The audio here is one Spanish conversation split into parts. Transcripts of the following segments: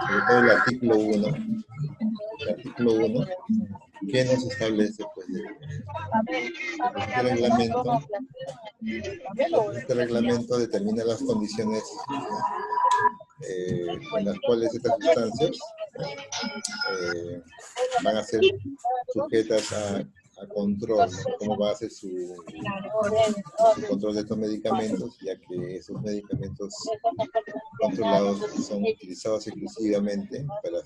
sobre todo el artículo 1, que nos establece, pues, este reglamento determina las condiciones en las cuales estas sustancias van a ser sujetas a control, ¿no? Cómo va a ser su control de estos medicamentos, ya que esos medicamentos controlados son utilizados exclusivamente para,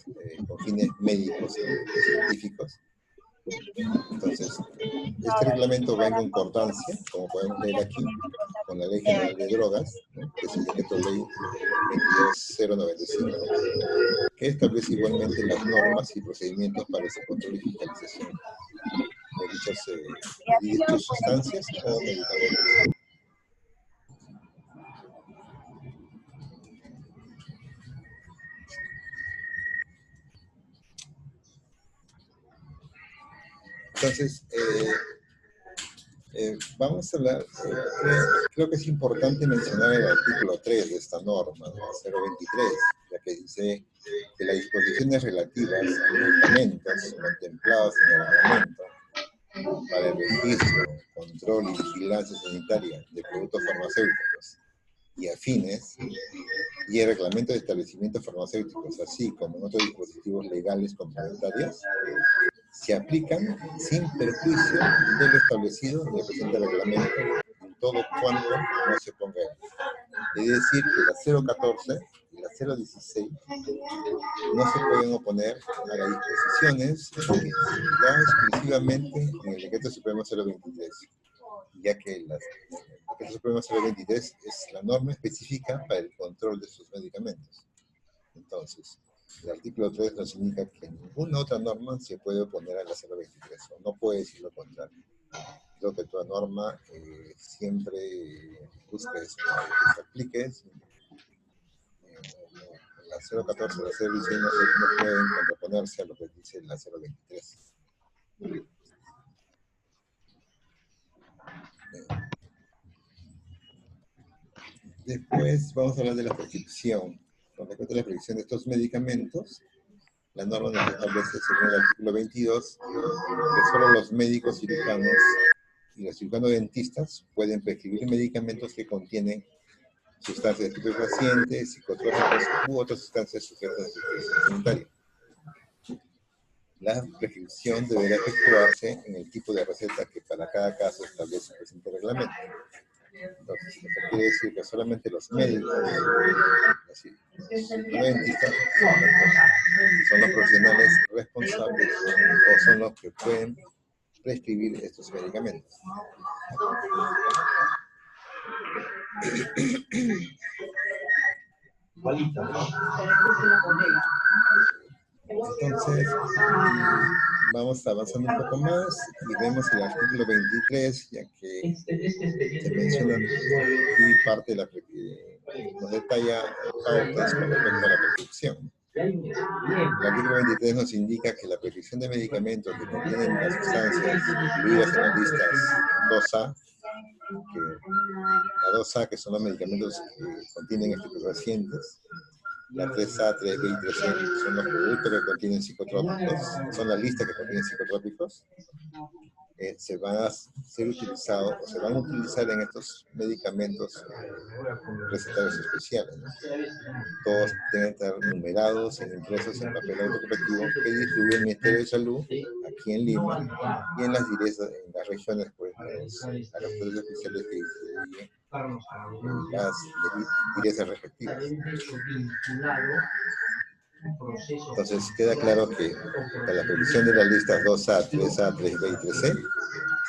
con fines médicos y científicos. Entonces, este reglamento va en concordancia, como podemos leer aquí, con la Ley General de Drogas, ¿no? Que es el decreto ley 22095, que establece igualmente las normas y procedimientos para ese control y fiscalización de dichas sustancias o medicamentos. Entonces, vamos a hablar, creo que es importante mencionar el artículo 3 de esta norma, ¿no? 023, la que dice que las disposiciones relativas a medicamentos contemplados en el reglamento para el registro, control y vigilancia sanitaria de productos farmacéuticos y afines, y el reglamento de establecimientos farmacéuticos, así como en otros dispositivos legales complementarios, se aplican sin perjuicio de lo establecido en el presente reglamento, en todo cuanto no se ponga en. Es decir, que la 014 y la 016 no se pueden oponer a las disposiciones ya exclusivamente en el Decreto Supremo 023, ya que el Decreto Supremo 023 es la norma específica para el control de sus medicamentos. Entonces, el artículo 3 nos indica que ninguna otra norma se puede oponer a la 023, o no puede decir lo contrario. Creo que toda norma siempre busca eso, que se aplique. La 014 y la 016 no pueden contraponerse a lo que dice la 023. Después vamos a hablar de la prescripción. Con respecto a la prescripción de estos medicamentos, la norma nos establece, según el artículo 22, que solo los médicos cirujanos y los cirujanos dentistas pueden prescribir medicamentos que contienen sustancias estupefacientes, psicotrópicos u otras sustancias sujetas a supervisión sanitaria. La prescripción deberá efectuarse en el tipo de receta que para cada caso establece el presente reglamento. Entonces, esto quiere decir que solamente los médicos, así, los dentistas, son los profesionales responsables o son los que pueden prescribir estos medicamentos. Entonces, vamos avanzando un poco más y vemos el artículo 23, ya que se menciona aquí parte de la nos detalla pautas con respecto a la prescripción. El artículo 23 nos indica que la prescripción de medicamentos que contienen las sustancias incluidas en las listas 2A, que la 2A, que son los medicamentos que contienen estupefacientes, la 3A, 3B y 3C son los productos que contienen psicotrópicos, son las listas que contienen psicotrópicos, se van a ser utilizados o se van a utilizar en estos medicamentos recetarios especiales, ¿no? Todos deben estar numerados e impresos en papel autocorrectivo que distribuye el Ministerio de Salud aquí en Lima y en las regiones, pues, a los poderes especiales que distribuyen las directas respectivas. Entonces queda claro que para la prescripción de las listas 2A, 3A, 3B y 3C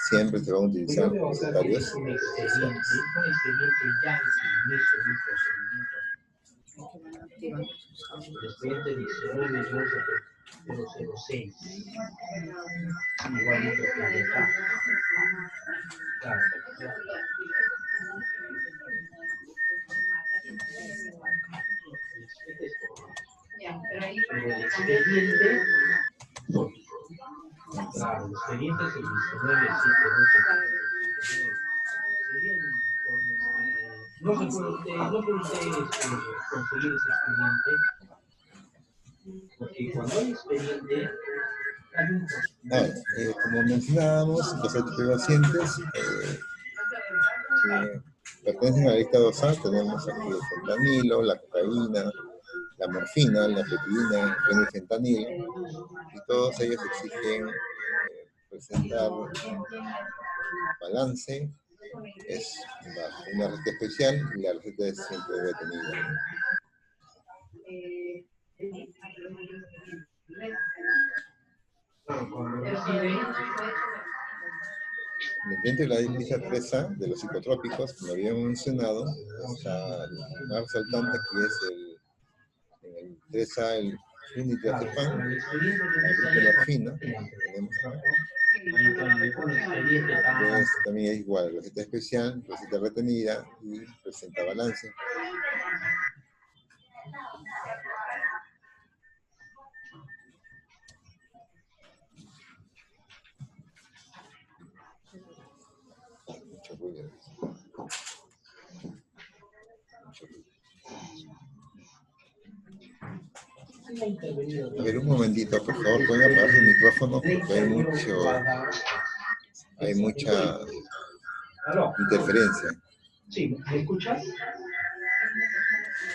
siempre se van a utilizar recetarios especiales. Claro, el expediente es el 19.712. No puede usted conseguir ese expediente Porque cuando hay expediente, hay un Ahora, como mencionábamos, los estupefacientes que pertenecen a la lista 2A, tenemos aquí el fentanilo, la cocaína, la morfina, la pepidina, el fentanil, y todos ellos exigen presentar balance, es bajo una receta especial y la receta es siempre detenida. Dentro de la lista 3A de los psicotrópicos, como habíamos mencionado, está el más resaltante que es el 3A, el flunitrazepam, la buprenorfina, tenemos acá. Entonces, también es igual, receta especial, receta retenida y presenta balance. Mucho ruido. Mucho ruido. A ver, un momentito, por favor, pueden apagar su micrófono porque hay mucha interferencia. Sí, ¿me escuchas?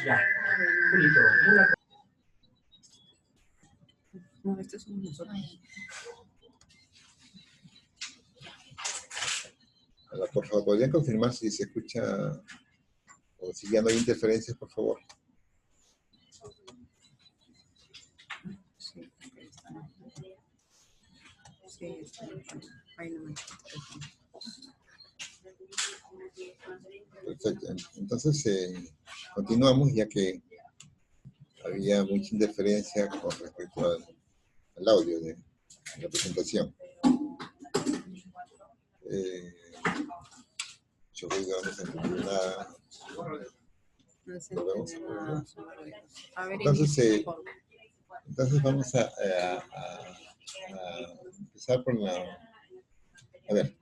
Ya, Julito, No, estos son nosotros. Ahora, por favor, ¿podrían confirmar si se escucha o si ya no hay interferencias, por favor? Sí, está bien. Ahí no me Perfecto. Entonces, continuamos ya que había mucha interferencia con respecto al audio de la presentación. Yo creo que vamos a entender nada. no se entiende nada. A ver, Entonces vamos a empezar por a ver,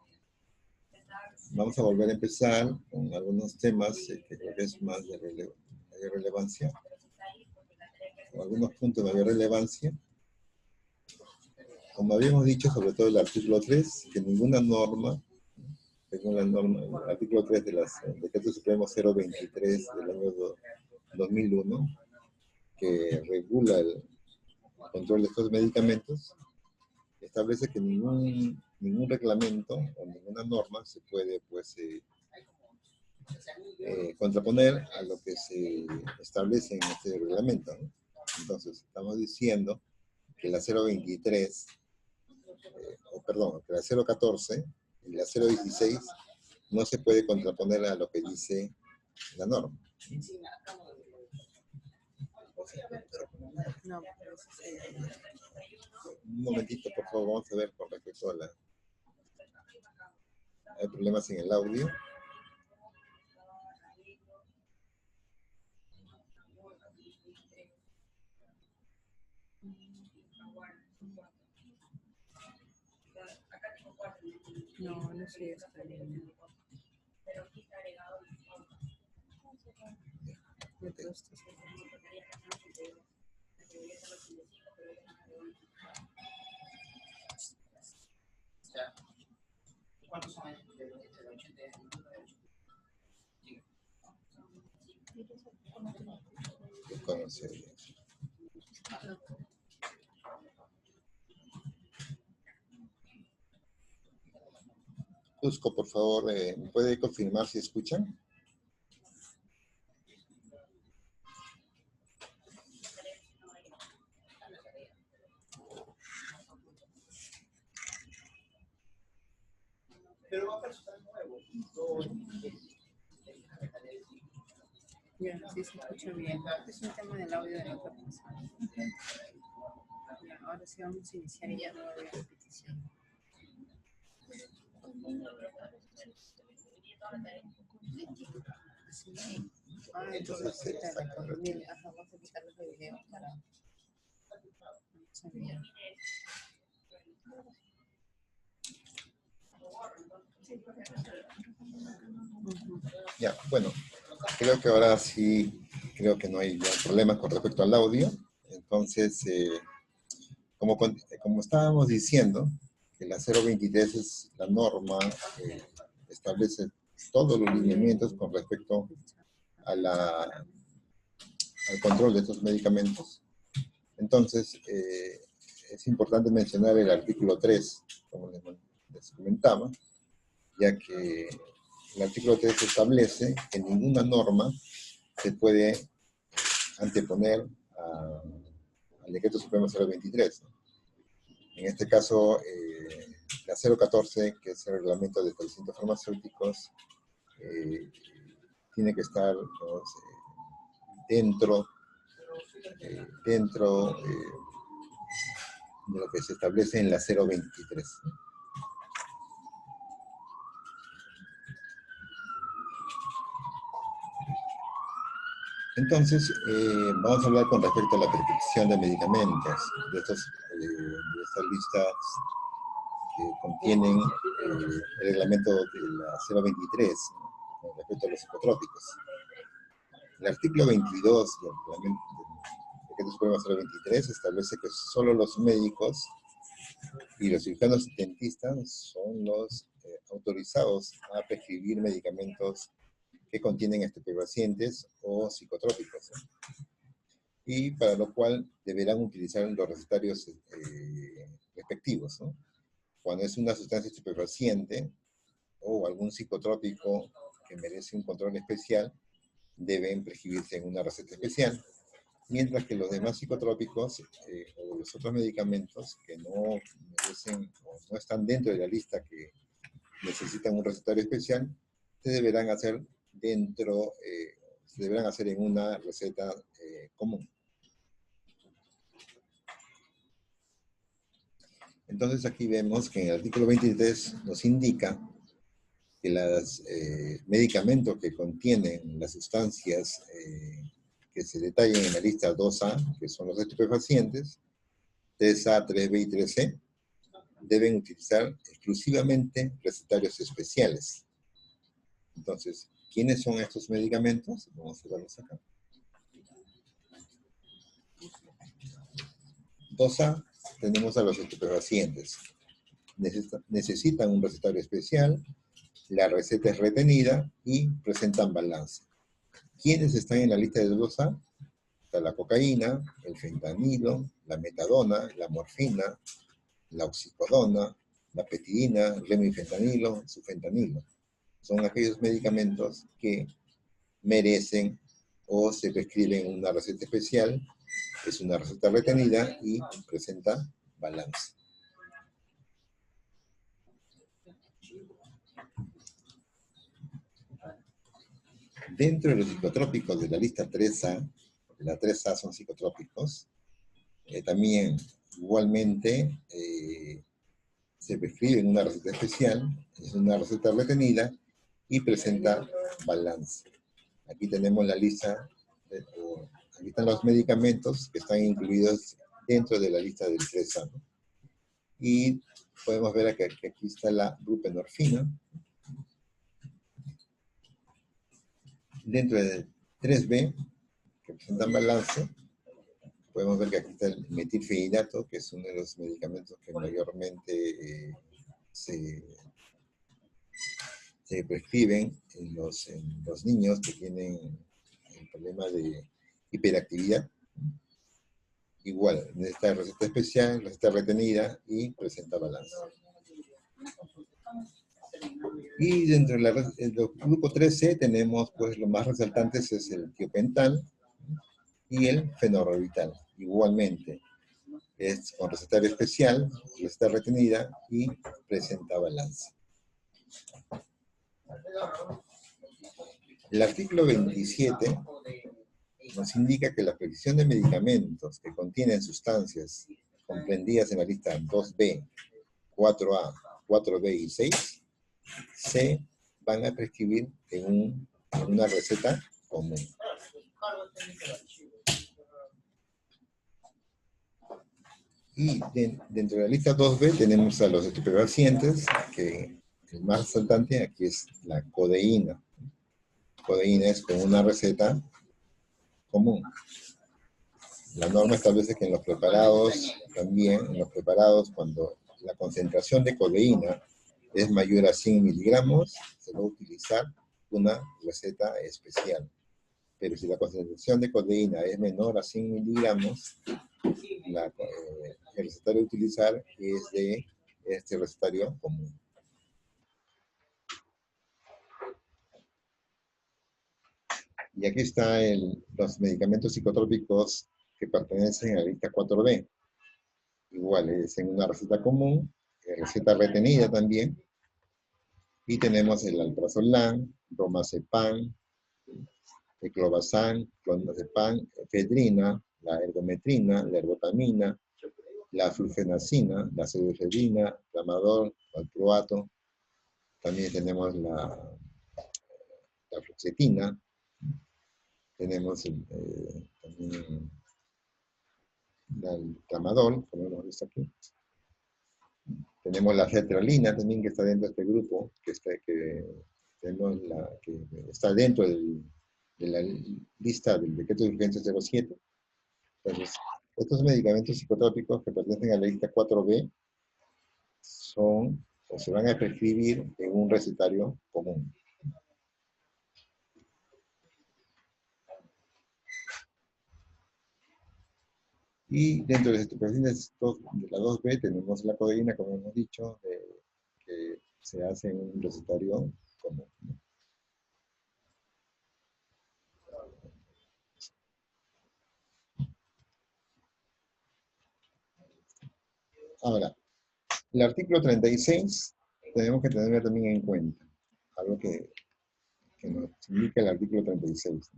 vamos a volver a empezar con algunos temas que creo que es más de mayor relevancia, con algunos puntos de mayor relevancia. Como habíamos dicho, sobre todo el artículo 3, que ninguna norma, según la norma, el artículo 3 del Decreto Supremo 023 del año 2001, que regula el control de estos medicamentos, establece que ningún reglamento o ninguna norma se puede, pues, contraponer a lo que se establece en este reglamento, ¿no? Entonces, estamos diciendo que la 023, que la 014 y la 016 no se puede contraponer a lo que dice la norma. No, un momentito, por favor, vamos a ver con respecto a hay problemas en el audio. no, no sé, está bien. ¿Cuántos son? Cusco, por favor, ¿me puede confirmar si escuchan? Pero va a personal nuevo. Ya, sí se escucha bien. Es un tema del audio de la otra persona. Ya, ahora sí vamos a iniciar y ya no va a haber repetición. Sí. Ah, entonces vamos a quitar los videos para... Ya, bueno, creo que ahora sí, creo que no hay ya problemas con respecto al audio. Entonces, como estábamos diciendo, que la 023 es la norma que establece todos los lineamientos con respecto a al control de estos medicamentos. Entonces, es importante mencionar el artículo 3, como les comentaba, ya que el artículo 3 establece que ninguna norma se puede anteponer al decreto supremo 023, ¿no? En este caso, la 014, que es el reglamento de establecimientos farmacéuticos, tiene que estar dentro de lo que se establece en la 023. Entonces, vamos a hablar con respecto a la prescripción de medicamentos, de estas listas que contienen el reglamento de la 023, ¿no? Con respecto a los psicotrópicos. El artículo 22 del reglamento del decreto supremo 023 establece que solo los médicos y los cirujanos dentistas son los autorizados a prescribir medicamentos que contienen estupefacientes o psicotrópicos, ¿no? Y para lo cual deberán utilizar los recetarios respectivos, ¿no? Cuando es una sustancia estupefaciente o algún psicotrópico que merece un control especial, deben prescribirse en una receta especial, mientras que los demás psicotrópicos o los otros medicamentos que no merecen o no están dentro de la lista que necesitan un recetario especial, se deberán hacer en una receta común. Entonces aquí vemos que en el artículo 23 nos indica que los medicamentos que contienen las sustancias que se detallan en la lista 2A, que son los estupefacientes, 3A, 3B y 3C, deben utilizar exclusivamente recetarios especiales. Entonces, ¿quiénes son estos medicamentos? Vamos a verlos acá. 2A, tenemos a los estupefacientes. Necesitan un recetario especial, la receta es retenida y presentan balance. ¿Quiénes están en la lista de 2A? Está la cocaína, el fentanilo, la metadona, la morfina, la oxicodona, la petidina, el remifentanilo, sufentanilo. Son aquellos medicamentos que merecen o se prescriben una receta especial, es una receta retenida y presenta balance. Dentro de los psicotrópicos de la lista 3A, porque la 3A son psicotrópicos, también igualmente se prescribe en una receta especial, es una receta retenida y presenta balance. Aquí tenemos la lista, aquí están los medicamentos que están incluidos dentro de la lista del 3A, ¿no? Y podemos ver que aquí está la buprenorfina. Dentro de 3B, que presentan balance, podemos ver que aquí está el metilfenidato, que es uno de los medicamentos que mayormente se prescriben en los niños que tienen el problema de hiperactividad. Igual, necesita receta especial, receta retenida y presenta balance. Y dentro del grupo 3C tenemos, pues, lo más resaltantes es el tiopental y el fenorbital. Igualmente, es con recetario especial, receta retenida y presenta balance. El artículo 27 nos indica que la prescripción de medicamentos que contienen sustancias comprendidas en la lista 2B, 4A, 4B y 6 se van a prescribir en una receta común. Y dentro de la lista 2B tenemos a los estupefacientes, que el más resaltante aquí es la codeína. Codeína es con una receta común. La norma establece que en los preparados, también en los preparados, cuando la concentración de codeína es mayor a 100 miligramos, se va a utilizar una receta especial. Pero si la concentración de codeína es menor a 100 miligramos, el recetario a utilizar es de este recetario común. Y aquí están los medicamentos psicotrópicos que pertenecen a la lista 4B. Igual, es en una receta común, receta retenida también. Y tenemos el alprazolam, bromazepam, clobazam, clonazepam, efedrina, la ergometrina, la ergotamina, la flufenacina, la pseudoephedrina, tramadol, valproato. También tenemos la fluoxetina. Tenemos también el tramadol, como hemos visto aquí. Tenemos la sertralina también, que está dentro de este grupo, que está dentro de la lista del decreto de urgencia 07. Entonces, estos medicamentos psicotrópicos que pertenecen a la lista 4B se van a prescribir en un recetario común. Y dentro de estos pacientes de la 2B tenemos la codeína, como hemos dicho, que se hace en un recetario común. Ahora, el artículo 36 tenemos que tenerlo también en cuenta, algo que nos indica el artículo 36.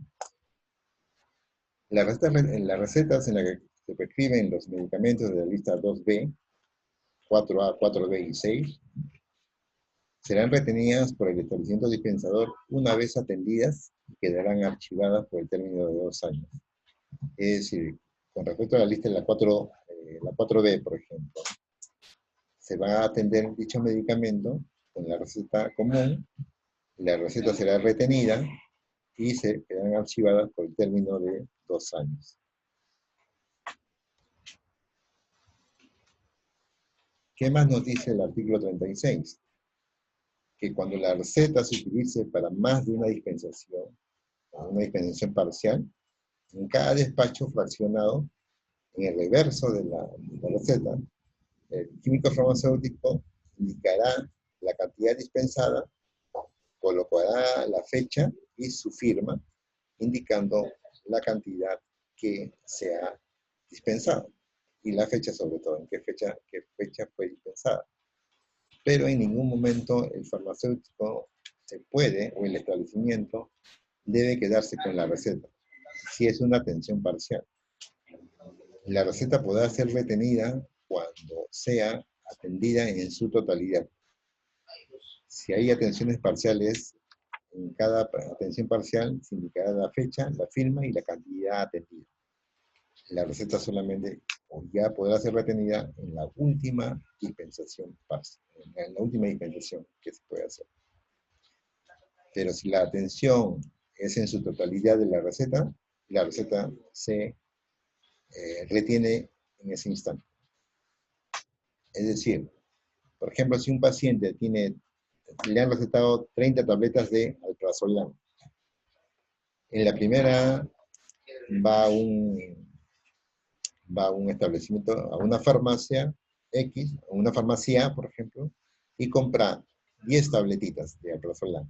Las recetas en las que se prescriben los medicamentos de la lista 2B, 4A, 4B y 6, serán retenidas por el establecimiento dispensador una vez atendidas y quedarán archivadas por el término de 2 años. Es decir, con respecto a la lista de la 4B, por ejemplo, se va a atender dicho medicamento con la receta común, la receta será retenida y se quedarán archivadas por el término de 2 años. ¿Qué más nos dice el artículo 36? Que cuando la receta se utilice para más de una dispensación parcial, en cada despacho fraccionado, en el reverso de la receta, el químico farmacéutico indicará la cantidad dispensada, colocará la fecha y su firma, indicando la cantidad que se ha dispensado. Y la fecha, sobre todo, en qué fecha fue dispensada. Pero en ningún momento el farmacéutico o el establecimiento debe quedarse con la receta, si es una atención parcial. La receta podrá ser retenida cuando sea atendida en su totalidad. Si hay atenciones parciales, en cada atención parcial se indicará la fecha, la firma y la cantidad atendida. La receta solamente ya podrá ser retenida en la última dispensación que se puede hacer. Pero si la atención es en su totalidad de la receta se retiene en ese instante. Es decir, por ejemplo, si un paciente le han recetado 30 tabletas de alprazolam, en la primera va a un establecimiento, a una farmacia X, a una farmacia, por ejemplo, y compra 10 tabletitas de alprazolam.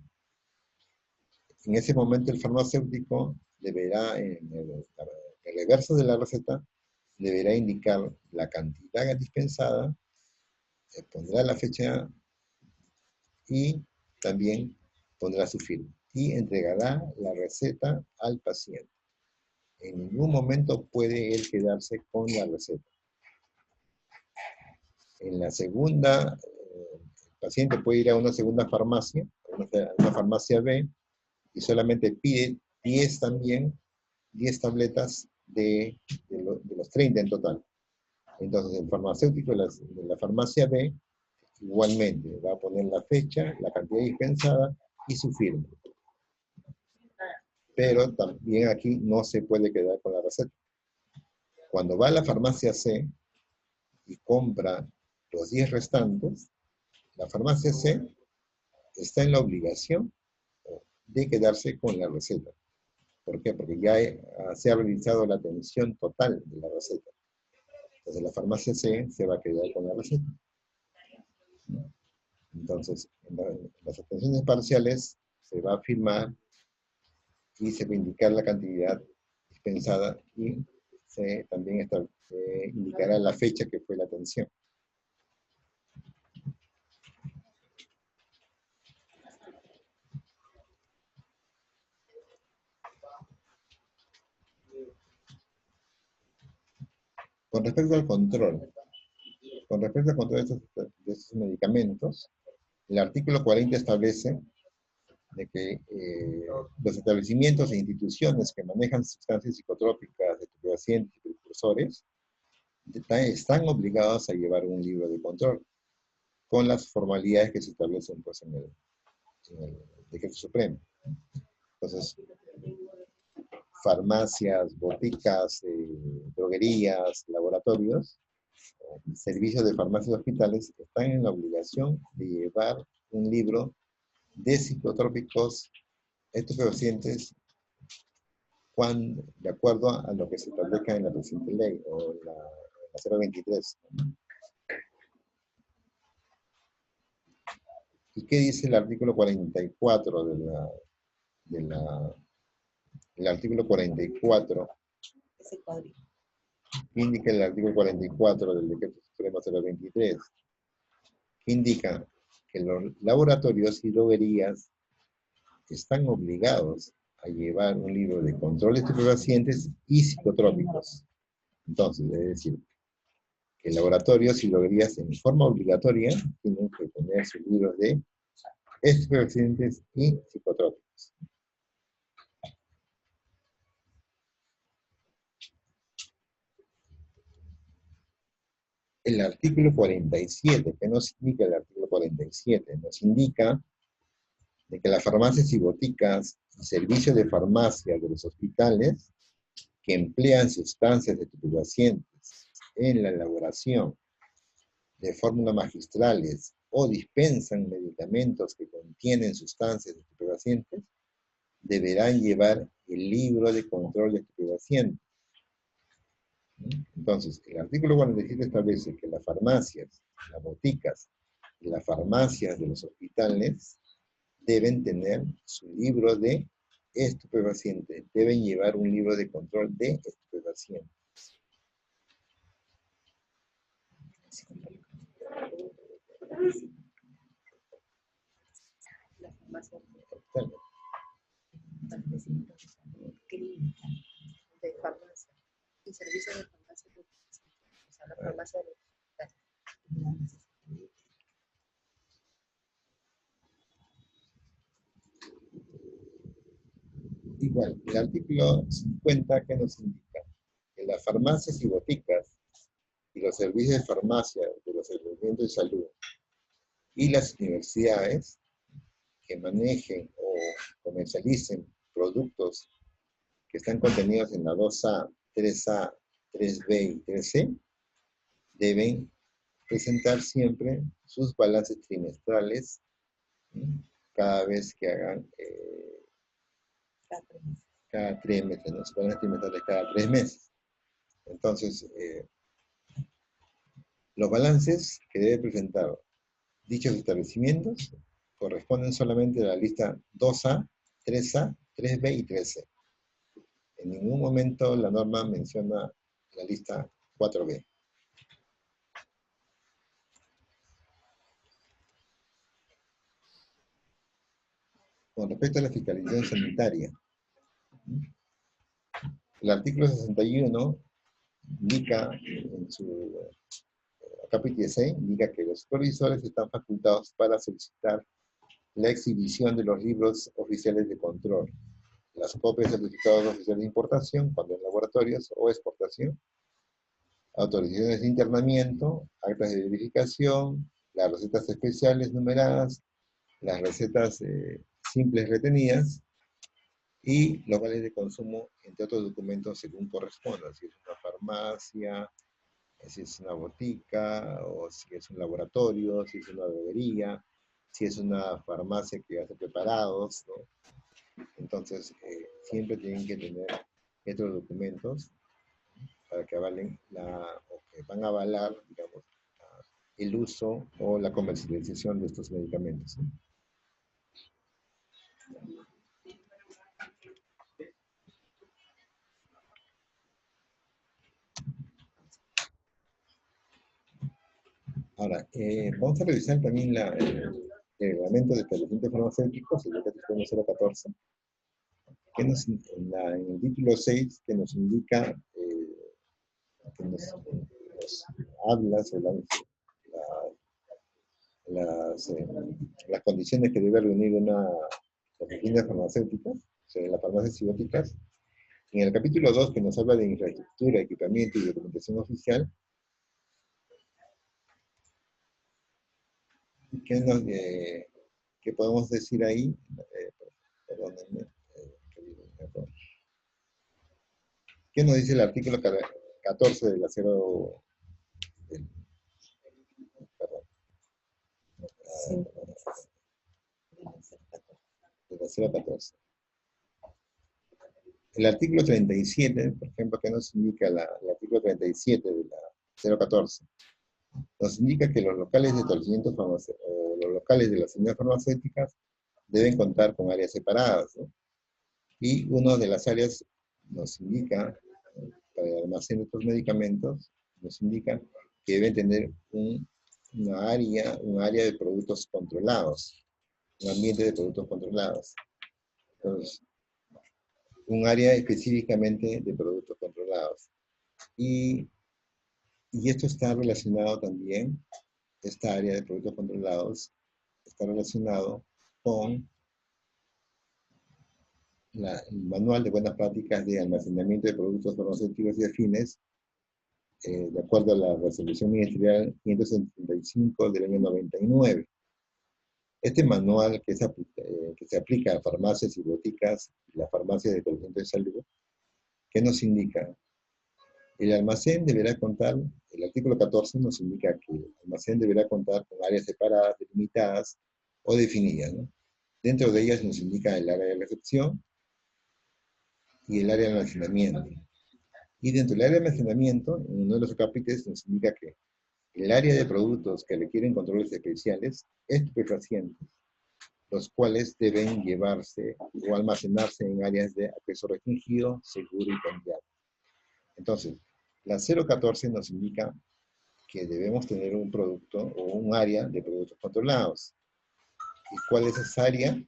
En ese momento el farmacéutico deberá, en el reverso de la receta, deberá indicar la cantidad dispensada, pondrá la fecha y también pondrá su firma. Y entregará la receta al paciente. En ningún momento puede él quedarse con la receta. En la segunda, el paciente puede ir a una segunda farmacia, a una farmacia B, y solamente pide 10 tabletas de los 30 en total. Entonces el farmacéutico de la farmacia B igualmente va a poner la fecha, la cantidad dispensada y su firma. Pero también aquí no se puede quedar con la receta. Cuando va a la farmacia C y compra los 10 restantes, la farmacia C está en la obligación de quedarse con la receta. ¿Por qué? Porque ya se ha realizado la atención total de la receta. Entonces la farmacia C se va a quedar con la receta. Entonces, en las atenciones parciales se va a firmar y se va a indicar la cantidad dispensada y se también indicará la fecha que fue la atención. Con respecto al control de estos medicamentos, el artículo 40 establece de que los establecimientos e instituciones que manejan sustancias psicotrópicas, estupefacientes y precursores están obligados a llevar un libro de control con las formalidades que se establecen pues, en el Decreto Supremo. Entonces, farmacias, boticas, droguerías, laboratorios, servicios de farmacias y hospitales están en la obligación de llevar un libro de psicotrópicos estupefacientes de acuerdo a lo que se establezca en la presente ley o en la 023. ¿Y qué dice el artículo 44 el artículo 44? Ese cuadrito. Indica el artículo 44 del Decreto Supremo 023, que indica que los laboratorios y droguerías están obligados a llevar un libro de control de estupefacientes y psicotrópicos. Entonces, es decir, que laboratorios y droguerías en forma obligatoria tienen que tener sus libros de estupefacientes y psicotrópicos. El artículo 47, ¿qué nos indica el artículo 47? Nos indica de que las farmacias y boticas y servicios de farmacia de los hospitales que emplean sustancias estupefacientes en la elaboración de fórmulas magistrales o dispensan medicamentos que contienen sustancias estupefacientes deberán llevar el libro de control de estupefacientes. Entonces, el artículo 47 establece que las farmacias, las boticas y las farmacias de los hospitales deben tener su libro de estupefacientes, deben llevar un libro de control de estupefacientes. La farmacia Clínica de farmacia y servicios de farmacia, o sea, la farmacia de Igual, el artículo 50 que nos indica que las farmacias y boticas y los servicios de farmacia de los establecimientos de salud y las universidades que manejen o comercialicen productos que están contenidos en la 2A, 3A, 3B y 3C, deben presentar siempre sus balances trimestrales cada vez que hagan cada 3 meses, ¿no? Sus balances trimestrales cada 3 meses. Entonces, los balances que debe presentar dichos establecimientos corresponden solamente a la lista 2A, 3A, 3B y 3C. En ningún momento la norma menciona la lista 4B. Con respecto a la fiscalización sanitaria, el artículo 61 indica en su capítulo 6, indica que los supervisores están facultados para solicitar la exhibición de los libros oficiales de control, las copias de certificados oficiales de importación, cuando en laboratorios o exportación, autorizaciones de internamiento, actas de verificación, las recetas especiales numeradas, las recetas simples retenidas y los vales de consumo, entre otros documentos según corresponda. Si es una farmacia, si es una botica, o si es un laboratorio, si es una droguería, si es una farmacia que hace preparados, ¿no? Entonces, siempre tienen que tener estos documentos para que avalen o que van a avalar, digamos, el uso o la comercialización de estos medicamentos, ¿no? Ahora, vamos a revisar también el reglamento de establecimientos farmacéuticos, el decreto 014, que en el título 6, que nos indica, que nos habla sobre las condiciones que debe reunir una oficina farmacéutica, sobre las farmacias y boticas. En el capítulo 2, que nos habla de infraestructura, equipamiento y documentación oficial, ¿qué podemos decir ahí? Perdónenme. ¿Qué nos dice el artículo 14 de la 0? Perdón. De la 014. El artículo 37, por ejemplo, ¿qué nos indica el artículo 37 de la 014? Nos indica que los locales de establecimientos farmacéuticos, o los locales de las unidades farmacéuticas, deben contar con áreas separadas, ¿no? Y una de las áreas nos indica, para el almacén de estos medicamentos, nos indica que deben tener un área de productos controlados, un ambiente de productos controlados. Entonces, un área específicamente de productos controlados. Y esto está relacionado también, esta área de productos controlados, está relacionado con el manual de buenas prácticas de almacenamiento de productos farmacéuticos y afines, de acuerdo a la resolución ministerial 575 del año 99. Este manual que se aplica a farmacias y boticas y las farmacias de establecimientos de salud, ¿qué nos indica? El almacén deberá contar, el artículo 14 nos indica que el almacén deberá contar con áreas separadas, delimitadas o definidas, ¿no? Dentro de ellas nos indica el área de recepción y el área de almacenamiento. Y dentro del área de almacenamiento, en uno de los capítulos nos indica que el área de productos que requieren controles especiales, estupefacientes, los cuales deben llevarse o almacenarse en áreas de acceso restringido, seguro y con llave. Entonces, la 014 nos indica que debemos tener un producto o un área de productos controlados. ¿Y cuál es esa área?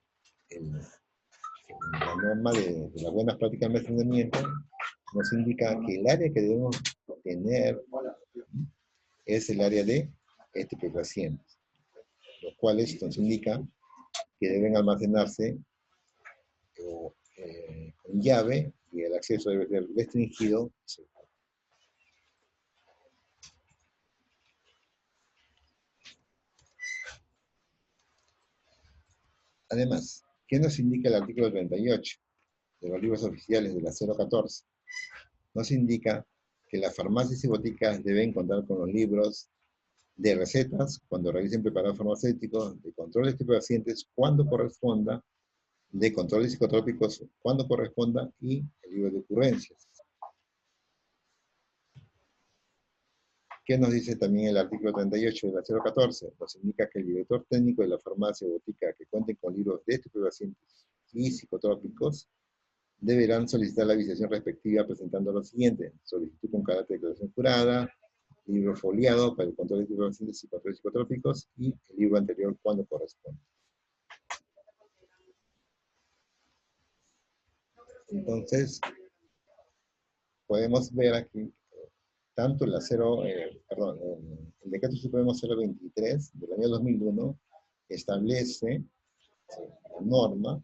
La norma de las buenas prácticas de almacenamiento nos indica que el área que debemos tener es el área de estupefacientes, los cuales nos indica que deben almacenarse con llave y el acceso debe ser restringido. Además, ¿qué nos indica el artículo 38 de los libros oficiales de la 014? Nos indica que las farmacias y boticas deben contar con los libros de recetas cuando realicen preparados farmacéuticos, de controles de pacientes cuando corresponda, de controles psicotrópicos cuando corresponda y el libro de ocurrencias. ¿Qué nos dice también el artículo 38 de la 014? Nos indica que el director técnico de la farmacia o botica que cuenten con libros de estupefacientes y psicotrópicos deberán solicitar la visitación respectiva presentando lo siguiente: solicitud con carácter de declaración jurada, libro foliado para el control de estupefacientes y controles psicotrópicos y el libro anterior cuando corresponde. Entonces, podemos ver aquí tanto el decreto supremo 023 del año 2001 establece la norma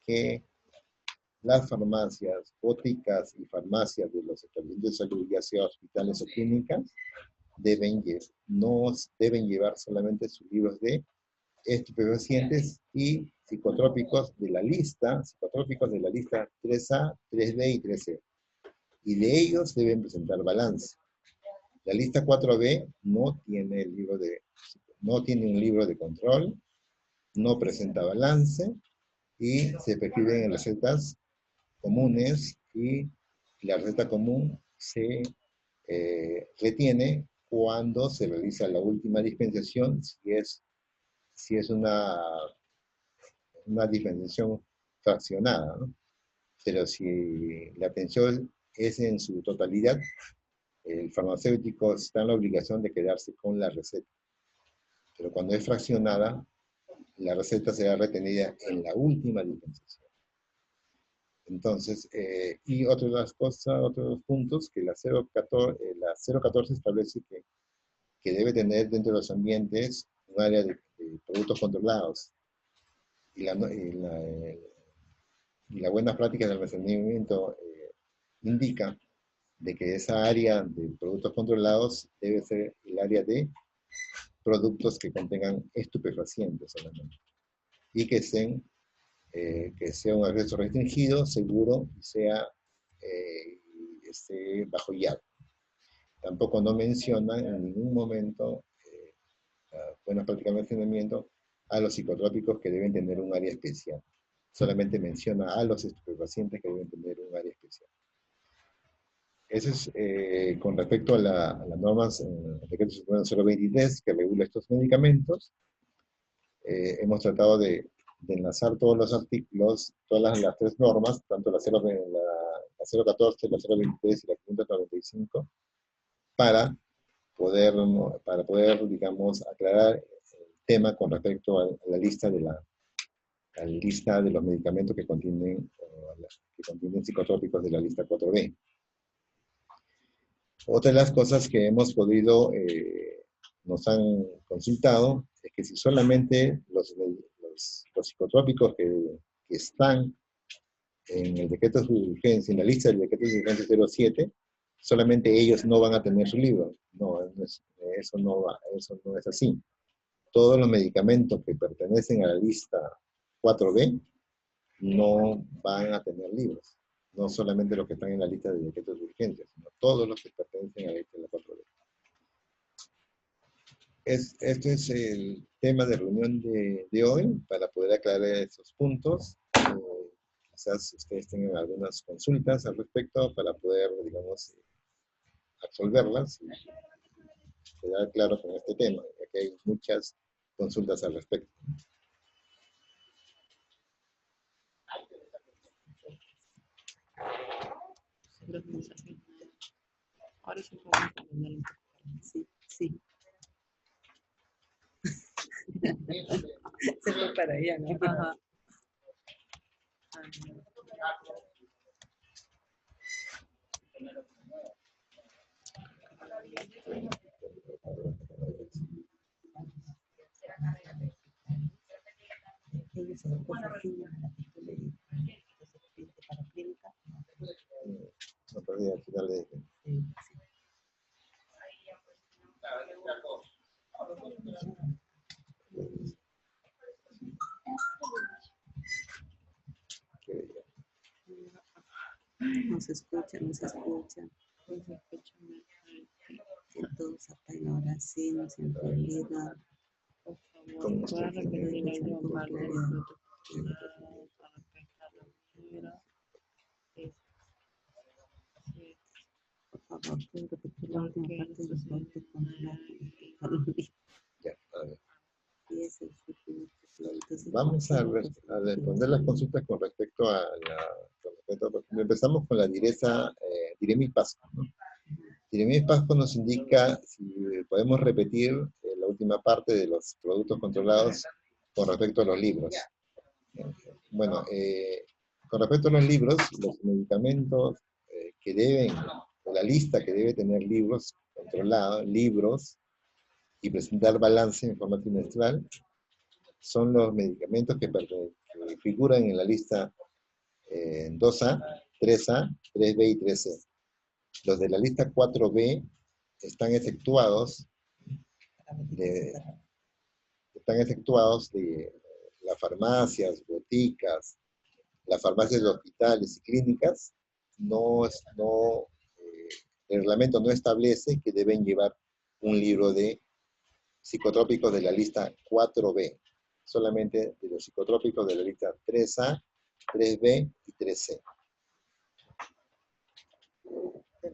que las farmacias, boticas y farmacias de los establecimientos de salud, ya sea hospitales o clínicas, no deben llevar solamente sus libros de estupefacientes y psicotrópicos de la lista 3A, 3B y 3C. y de ellos deben presentar balance. La lista 4B no tiene un libro de control, no presenta balance y se prescriben recetas comunes y la receta común se retiene cuando se realiza la última dispensación, si es una dispensación fraccionada, ¿no? Pero si la atención es en su totalidad, el farmacéutico está en la obligación de quedarse con la receta. Pero cuando es fraccionada, la receta será retenida en la última dispensación. Entonces, y otras cosas, otros puntos, que la 014 establece que debe tener dentro de los ambientes un área de productos controlados. Y la buena práctica de almacenamiento indica de que esa área de productos controlados debe ser el área de productos que contengan estupefacientes solamente. Y que sea un acceso restringido, seguro, y esté bajo llave. Tampoco no menciona en ningún momento la buena práctica de almacenamiento a los psicotrópicos que deben tener un área especial. Solamente menciona a los estupefacientes que deben tener un área especial. Eso es con respecto a las normas del decreto 023 que regula estos medicamentos. Hemos tratado de enlazar todos los artículos, todas las tres normas, tanto la 014, la 023 y la 595, para poder, digamos, aclarar el tema con respecto a la lista de los medicamentos que contienen psicotrópicos de la lista 4B. Otra de las cosas que hemos podido, nos han consultado, es que si solamente los psicotrópicos que están en el decreto de urgencia, en la lista del decreto de urgencia 07, solamente ellos no van a tener su libro. No, eso no es así. Todos los medicamentos que pertenecen a la lista 4B no van a tener libros. No solamente los que están en la lista de decretos de urgencia, sino todos los que pertenecen a la lista de la 4B. Este es el tema de reunión de hoy, para poder aclarar esos puntos. Quizás ustedes tengan algunas consultas al respecto para poder, digamos, absolverlas y quedar claro con este tema, ya que hay muchas consultas al respecto. Ahora sí podemos terminar un poco. Sí, sí. Se fue para allá, ¿no? Ajá. Ellos se encuentran aquí en la pistola de para clínica. No podía quitarle. No se escucha, no se escucha. No se escucha. Que todos apagan ahora sí, no se olvida. ¿Cómo se Para repetir la última parte del protocolo. Por favor, pueden repetir la última parte del protocolo. Ya, a ver. Y es el Vamos a responder las consultas con respecto a empezamos con la direza Diremil Pasco, ¿no? Diremil Pasco nos indica si podemos repetir la última parte de los productos controlados con respecto a los libros. Bueno, con respecto a los libros, los medicamentos que deben, o la lista que debe tener libros controlados, libros, y presentar balance en forma trimestral, son los medicamentos que figuran en la lista 2A, 3A, 3B y 3C. Los de la lista 4B están efectuados de las farmacias, boticas, las farmacias de hospitales y clínicas, el reglamento no establece que deben llevar un libro de psicotrópicos de la lista 4B, solamente de los psicotrópicos de la lista 3A, 3B y 3C.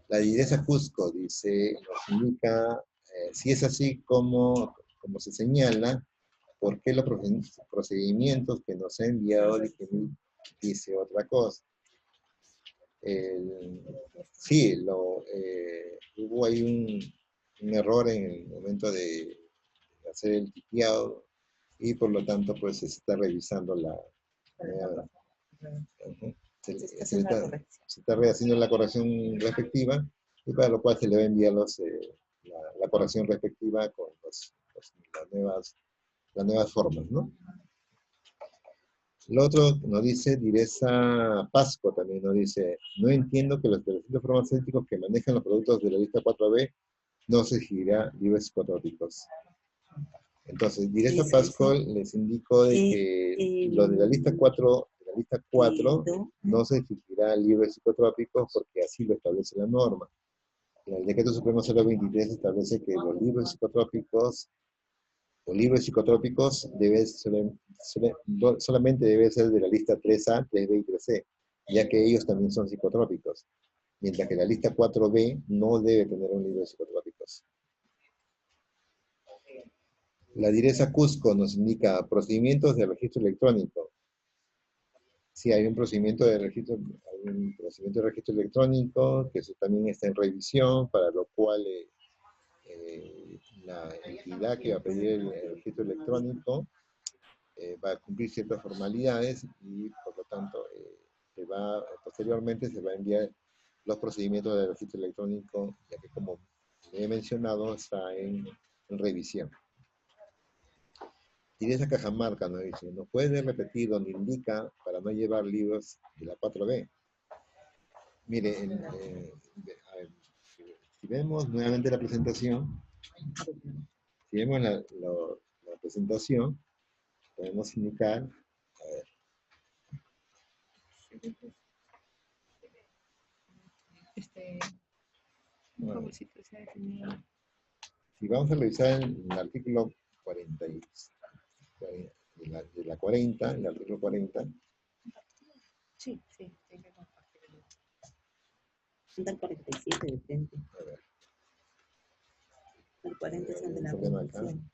La Direza Cusco dice, nos indica, si es así como se señala, ¿por qué los procedimientos que nos ha enviado el IGEMI dice otra cosa? Sí, hubo ahí un error en el momento de hacer el tipeado y por lo tanto pues se está revisando se está haciendo la corrección respectiva y para lo cual se le va a enviar la corrección respectiva con las nuevas formas, ¿no? Lo otro nos dice Direza Pasco también, nos dice, no entiendo que los establecimientos farmacéuticos que manejan los productos de la lista 4B no se exigirá libros psicotrópicos. Entonces, Direza Pasco les indicó de que lo de la lista 4, no se exigirá libros psicotrópicos porque así lo establece la norma. El Decreto Supremo 023 establece que los libros psicotrópicos o libros psicotrópicos solamente debe ser de la lista 3A, 3B y 3C, ya que ellos también son psicotrópicos, mientras que la lista 4B no debe tener un libro de psicotrópicos. La Direza Cusco nos indica procedimientos de registro electrónico. Sí, hay un procedimiento de registro electrónico que eso también está en revisión, para lo cual la entidad que va a pedir el registro electrónico va a cumplir ciertas formalidades y por lo tanto posteriormente se va a enviar los procedimientos del registro electrónico, ya que como he mencionado está en revisión. Y de esa Cajamarca nos dice, ¿nos puede repetir donde indica para no llevar libros de la 4B? Mire, a ver, si vemos nuevamente la presentación, si vemos la presentación, podemos indicar, a ver, bueno, si vamos a revisar el artículo 40, de la 40, el artículo 40. Sí, tengo que compartirlo. Del 47 de frente. A ver. El 40 es el de la revolución.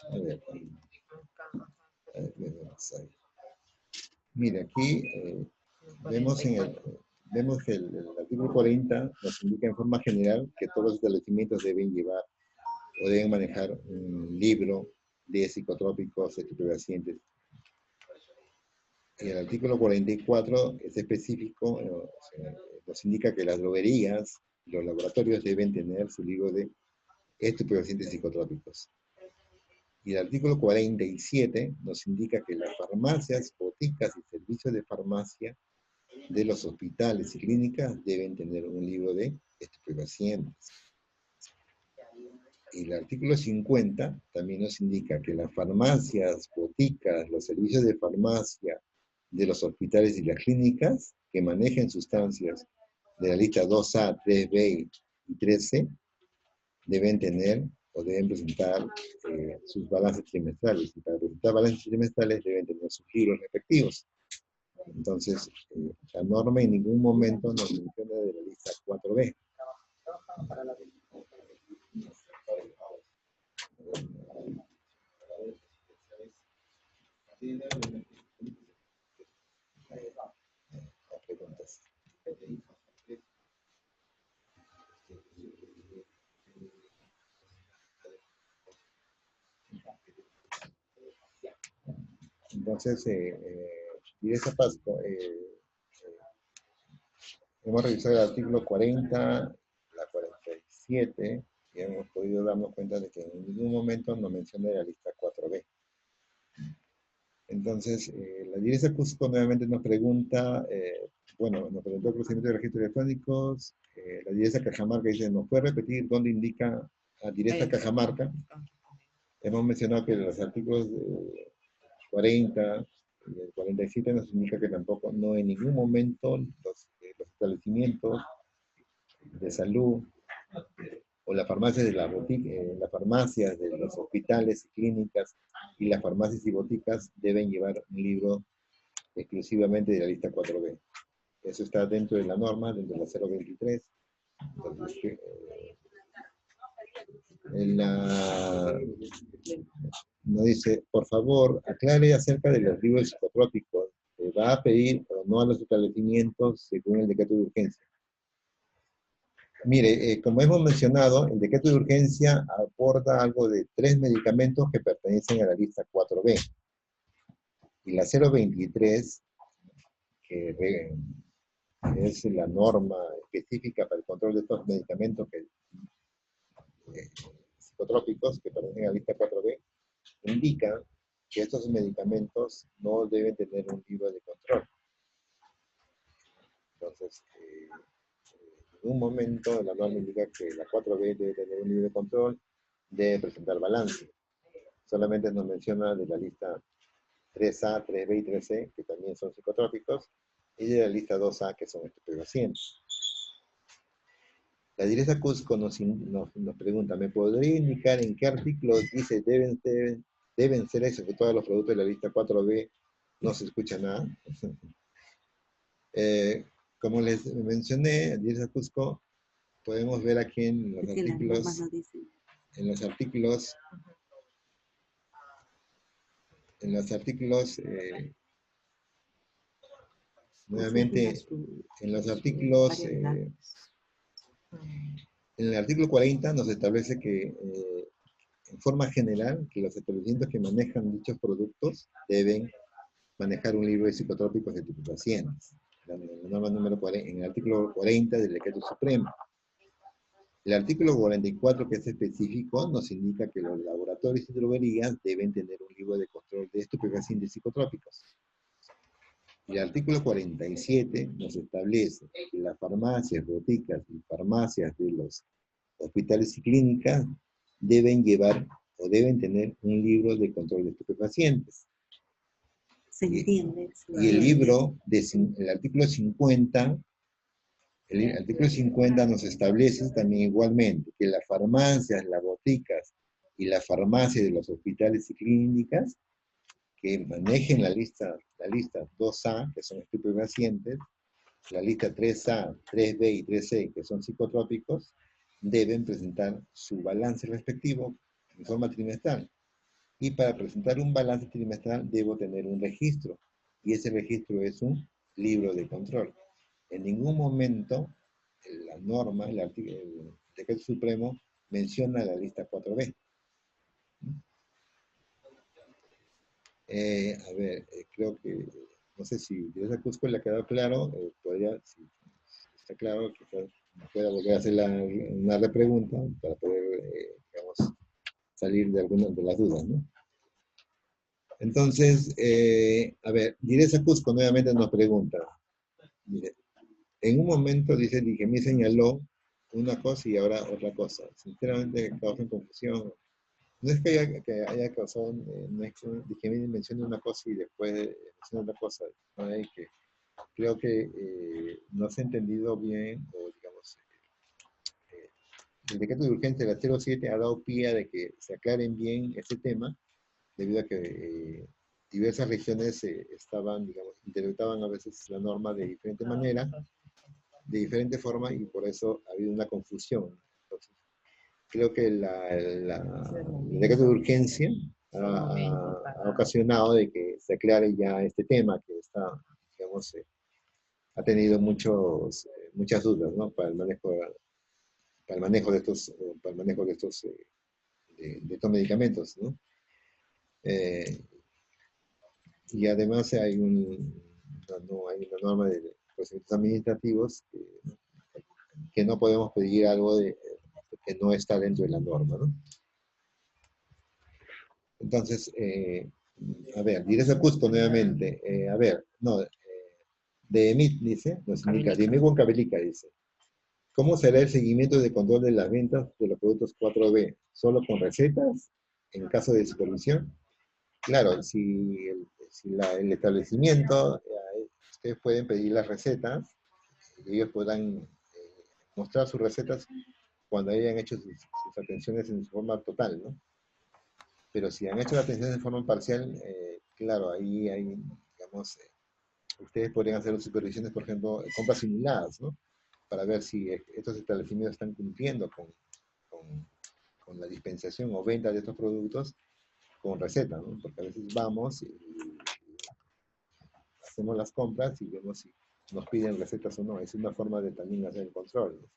A ver, mira, aquí vemos que el artículo 40 nos indica en forma general que todos los establecimientos deben llevar o deben manejar un libro de psicotrópicos estupefacientes. Y el artículo 44 es específico, nos indica que las droguerías y los laboratorios deben tener su libro de estupefacientes psicotrópicos. Y el artículo 47 nos indica que las farmacias, boticas y servicios de farmacia de los hospitales y clínicas deben tener un libro de estupefacientes. Y el artículo 50 también nos indica que las farmacias, boticas, los servicios de farmacia de los hospitales y las clínicas que manejen sustancias de la lista 2A, 3B y 3C deben tener o deben presentar sus balances trimestrales. Y para presentar balances trimestrales deben tener sus libros respectivos. Entonces, la norma en ningún momento nos menciona de la lista 4B. Preguntas. Entonces, Direza Pasco, hemos revisado el artículo 40, la 47, y hemos podido darnos cuenta de que en ningún momento nos menciona la lista 4B. Entonces, la Direza Cusco nuevamente nos pregunta, bueno, nos preguntó el procedimiento de registros electrónicos, la Direza Cajamarca dice, ¿nos puede repetir dónde indica a Direza Cajamarca? Hemos mencionado que los artículos 40 y el 47 nos indica que tampoco, no en ningún momento los establecimientos de salud o las farmacias de la botica, las farmacias de los hospitales y clínicas y las farmacias y boticas deben llevar un libro exclusivamente de la lista 4B. Eso está dentro de la norma, dentro de la 023. Entonces, nos dice, por favor, aclare acerca de los libros psicotrópicos. ¿Se va a pedir o no a los establecimientos según el decreto de urgencia? Mire, como hemos mencionado, el decreto de urgencia aborda algo de 3 medicamentos que pertenecen a la lista 4B. Y la 023, que es la norma específica para el control de estos medicamentos psicotrópicos que pertenecen a la lista 4B, indica que estos medicamentos no deben tener un libro de control. Entonces, en un momento la norma indica que la 4B debe tener un libro de control, debe presentar balance. Solamente nos menciona de la lista 3A, 3B y 3C, que también son psicotrópicos, y de la lista 2A, que son estupefacientes. La Direza Cusco nos pregunta, ¿me podría indicar en qué artículo dice deben ser executados los productos de la lista 4B? No se escucha nada. Como les mencioné, Direza Cusco, podemos ver aquí en los artículos, nuevamente, en el artículo 40 nos establece que, en forma general, que los establecimientos que manejan dichos productos deben manejar un libro de psicotrópicos de estupefacientes. La norma número 40, en el artículo 40 del Decreto Supremo. El artículo 44, que es específico, nos indica que los laboratorios y droguerías deben tener un libro de control de estupefacientes psicotrópicos. Y el artículo 47 nos establece que las farmacias, boticas y farmacias de los hospitales y clínicas deben llevar o deben tener un libro de control de estupefacientes. ¿Se entiende? Y el libro, el artículo 50, el artículo 50 nos establece también igualmente que las farmacias, las boticas y las farmacias de los hospitales y clínicas que manejen la lista 2A, que son estupefacientes, la lista 3A, 3B y 3C, que son psicotrópicos, deben presentar su balance respectivo en forma trimestral. Y para presentar un balance trimestral debo tener un registro, y ese registro es un libro de control. En ningún momento la norma, el decreto supremo, menciona la lista 4B. A ver, creo que, no sé si Direza Cusco le ha quedado claro, podría, si está claro, quizás pueda volver a hacer una repregunta para poder, digamos, salir de algunas de las dudas, ¿no? Entonces, a ver, Direza Cusco nuevamente nos pregunta, mire, en un momento, dice, me señaló una cosa y ahora otra cosa. Sinceramente, causa confusión. No es que haya causado, no es que Dijimini mencione una cosa y después mencione otra cosa. No hay que, creo que no se ha entendido bien, o digamos, el decreto de urgencia de la 07 ha dado pie a de que se aclaren bien este tema, debido a que diversas regiones estaban, digamos, interpretaban a veces la norma de diferente manera, de diferente forma, y por eso ha habido una confusión. Entonces, creo que el decreto de urgencia ha ocasionado de que se aclare ya este tema que está, digamos, ha tenido muchas dudas, ¿no? Para el manejo de estos medicamentos, ¿no? Y además hay hay una norma de procedimientos administrativos que no podemos pedir algo que no está dentro de la norma, ¿no? Entonces, a ver, diré Cusco nuevamente. A ver, no, de EMIT dice, nos indica, de EMIT Huancavelica dice, ¿cómo será el seguimiento de control de las ventas de los productos 4B? ¿Solo con recetas en caso de supervisión? Claro, si el establecimiento, ustedes pueden pedir las recetas, y ellos podrán mostrar sus recetas cuando hayan hecho sus atenciones en forma total, ¿no? Pero si han hecho la atención en forma parcial, claro, ahí hay, digamos, ustedes podrían hacer supervisiones, por ejemplo, compras simuladas, ¿no? Para ver si estos establecimientos están cumpliendo con la dispensación o venta de estos productos con receta, ¿no? Porque a veces vamos y hacemos las compras y vemos si nos piden recetas o no. Es una forma de también hacer el control, ¿no?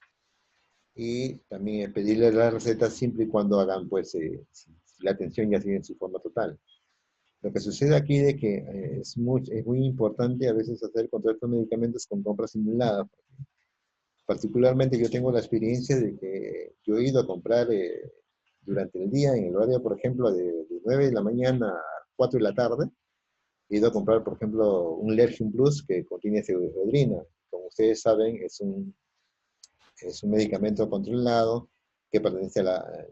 Y también pedirles las recetas siempre y cuando hagan, pues, si la atención ya sigue en su forma total. Lo que sucede aquí es que es muy importante a veces hacer contra estos medicamentos con compras simuladas. Particularmente yo tengo la experiencia de que yo he ido a comprar durante el día, en el horario, por ejemplo, de 9 de la mañana a 4 de la tarde, he ido a comprar, por ejemplo, un Lergium Plus que contiene efedrina. Como ustedes saben, es un medicamento controlado que pertenece a la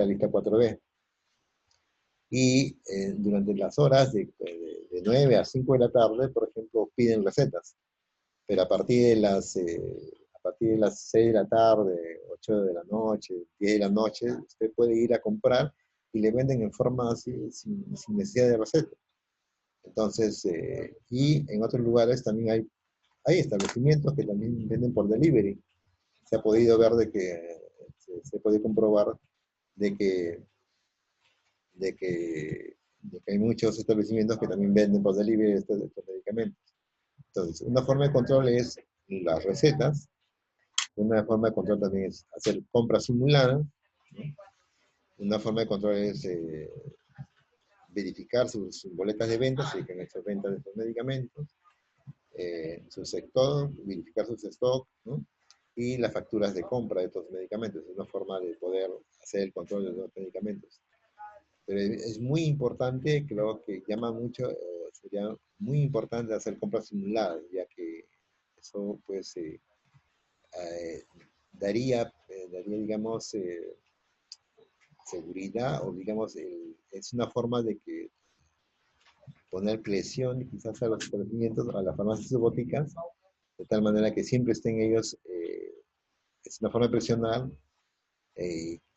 lista 4B. Y durante las horas de 9 a 5 de la tarde, por ejemplo, piden recetas. Pero a partir de las 6 de la tarde, 8 de la noche, 10 de la noche, usted puede ir a comprar y le venden en forma así, sin necesidad de receta. Entonces, y en otros lugares también hay establecimientos que también venden por delivery. Se ha podido ver se puede comprobar de que hay muchos establecimientos que también venden por delivery estos medicamentos. Entonces, una forma de control es las recetas, una forma de control también es hacer compras simuladas, ¿no? Una forma de control es verificar sus boletas de venta, si han hecho ventas de estos medicamentos, su sector, verificar sus stock, ¿no? Y las facturas de compra de estos medicamentos. Es una forma de poder hacer el control de los medicamentos. Pero es muy importante, creo que llama mucho, sería muy importante hacer compras simuladas, ya que eso pues daría, digamos, seguridad o digamos, es una forma de que poner presión quizás a los establecimientos, a las farmacias o boticas, de tal manera que siempre estén ellos, es una forma de presionar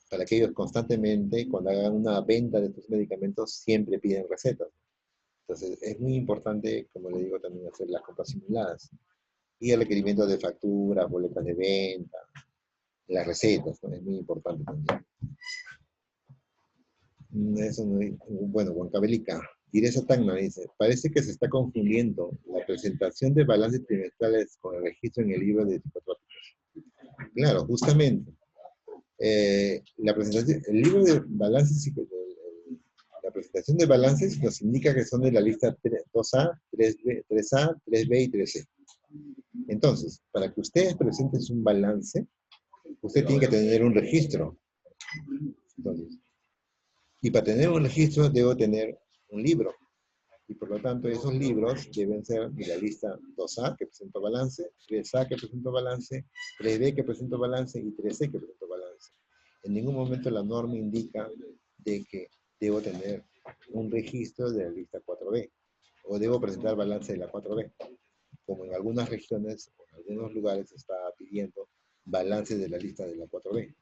para que ellos constantemente, cuando hagan una venta de estos medicamentos, siempre piden recetas. Entonces, es muy importante, como le digo, también hacer las compras simuladas. Y el requerimiento de facturas, boletas de venta, las recetas, ¿no? Es muy importante también. Eso no es, bueno, Huancavelica. Iresa Tacna dice, parece que se está confundiendo la presentación de balances trimestrales con el registro en el libro de psicotrópicos. Claro, justamente. La presentación de balances nos indica que son de la lista 2A, 3B, 3A, 3B y 3C. Entonces, para que ustedes presenten un balance, usted tiene que tener un registro. Entonces, y para tener un registro debo tener un libro. Y por lo tanto, esos libros deben ser de la lista 2A, que presenta balance, 3A, que presenta balance, 3B, que presenta balance, y 3C, que presenta balance. En ningún momento la norma indica de que debo tener un registro de la lista 4B, o debo presentar balance de la 4B, como en algunas regiones o en algunos lugares se está pidiendo balance de la lista de la 4B.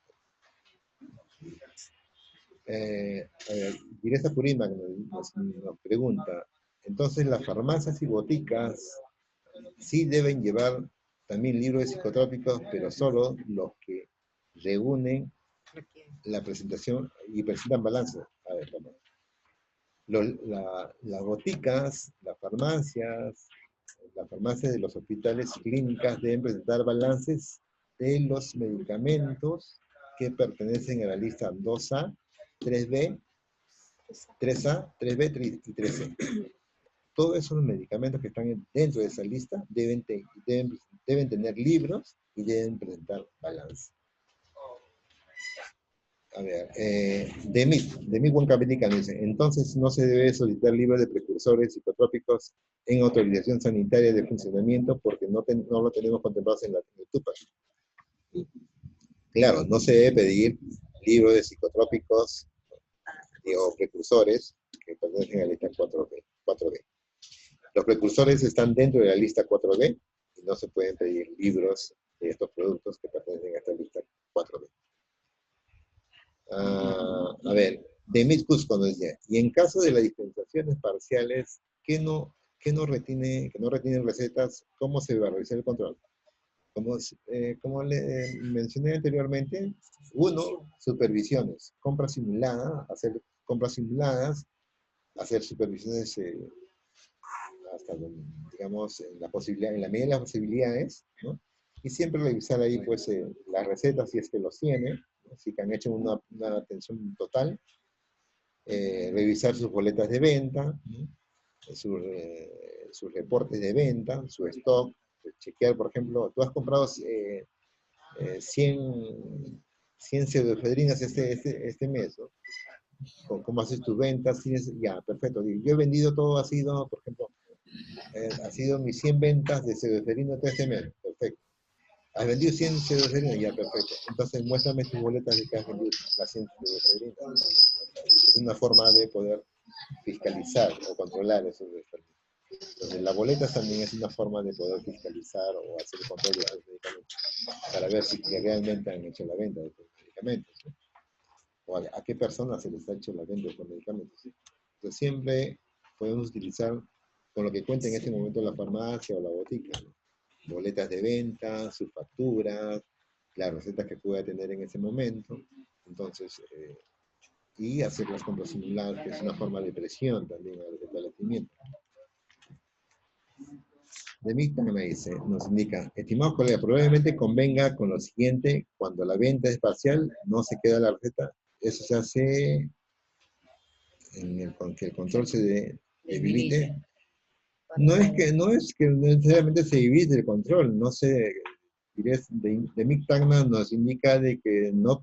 Diresa Purima nos pregunta, entonces las farmacias y boticas sí deben llevar también libros de psicotrópicos, pero solo los que reúnen la presentación y presentan balance. A ver, vamos. Las boticas, las farmacias de los hospitales y clínicas deben presentar balances de los medicamentos que pertenecen a la lista 2A, 3B, 3A, 3B y 3C. todos esos medicamentos que están dentro de esa lista deben tener libros y deben presentar balance. A ver, de Juan Capetica dice, entonces no se debe solicitar libros de precursores psicotrópicos en autorización sanitaria de funcionamiento porque no lo tenemos contemplados en el TUPAC. Claro, no se debe pedir libros de psicotrópicos o precursores que pertenecen a la lista 4B. Los precursores están dentro de la lista 4B y no se pueden pedir libros de estos productos que pertenecen a esta lista 4B. A ver, de Mitkus cuando decía, y en caso de las dispensaciones parciales que no retienen recetas, ¿cómo se va a realizar el control? Como le mencioné anteriormente, supervisiones, compras simuladas, hacer supervisiones hasta, digamos, en la medida de las posibilidades, ¿no? Y siempre revisar ahí, pues, las recetas si es que los tiene, ¿no? Si que han hecho una atención total, revisar sus boletas de venta, ¿no? Sus reportes de venta, su stock, chequear, por ejemplo, tú has comprado 100 pseudoefedrinas este mes, ¿no? ¿Cómo haces tus ventas? Ya, perfecto. Yo he vendido todo, ha sido, por ejemplo, ha sido mis 100 ventas de pseudoefedrina este mes, perfecto. Has vendido 100 pseudoefedrinas, ya, perfecto. Entonces, muéstrame tus boletas de que has vendido las 100 pseudoefedrinas. Es una forma de poder fiscalizar o controlar esos enfermos. Entonces, las boletas también es una forma de poder fiscalizar o hacer el control de esos medicamentos para ver si realmente han hecho la venta de estos medicamentos, ¿sí? O a qué personas se les ha hecho la venta de estos medicamentos, ¿sí? Entonces, siempre podemos utilizar con lo que cuenta en este momento la farmacia o la botica, ¿no? Boletas de venta, sus facturas, las recetas que pueda tener en ese momento. Entonces, y hacer las compras simuladas, que es una forma de presión también al establecimiento. De Micta me dice, nos indica, estimados colegas, probablemente convenga con lo siguiente, cuando la venta es parcial, no se queda la receta, eso se hace con que el control se debilite. No es que necesariamente se divide el control, no sé, de Mictagna nos indica de que no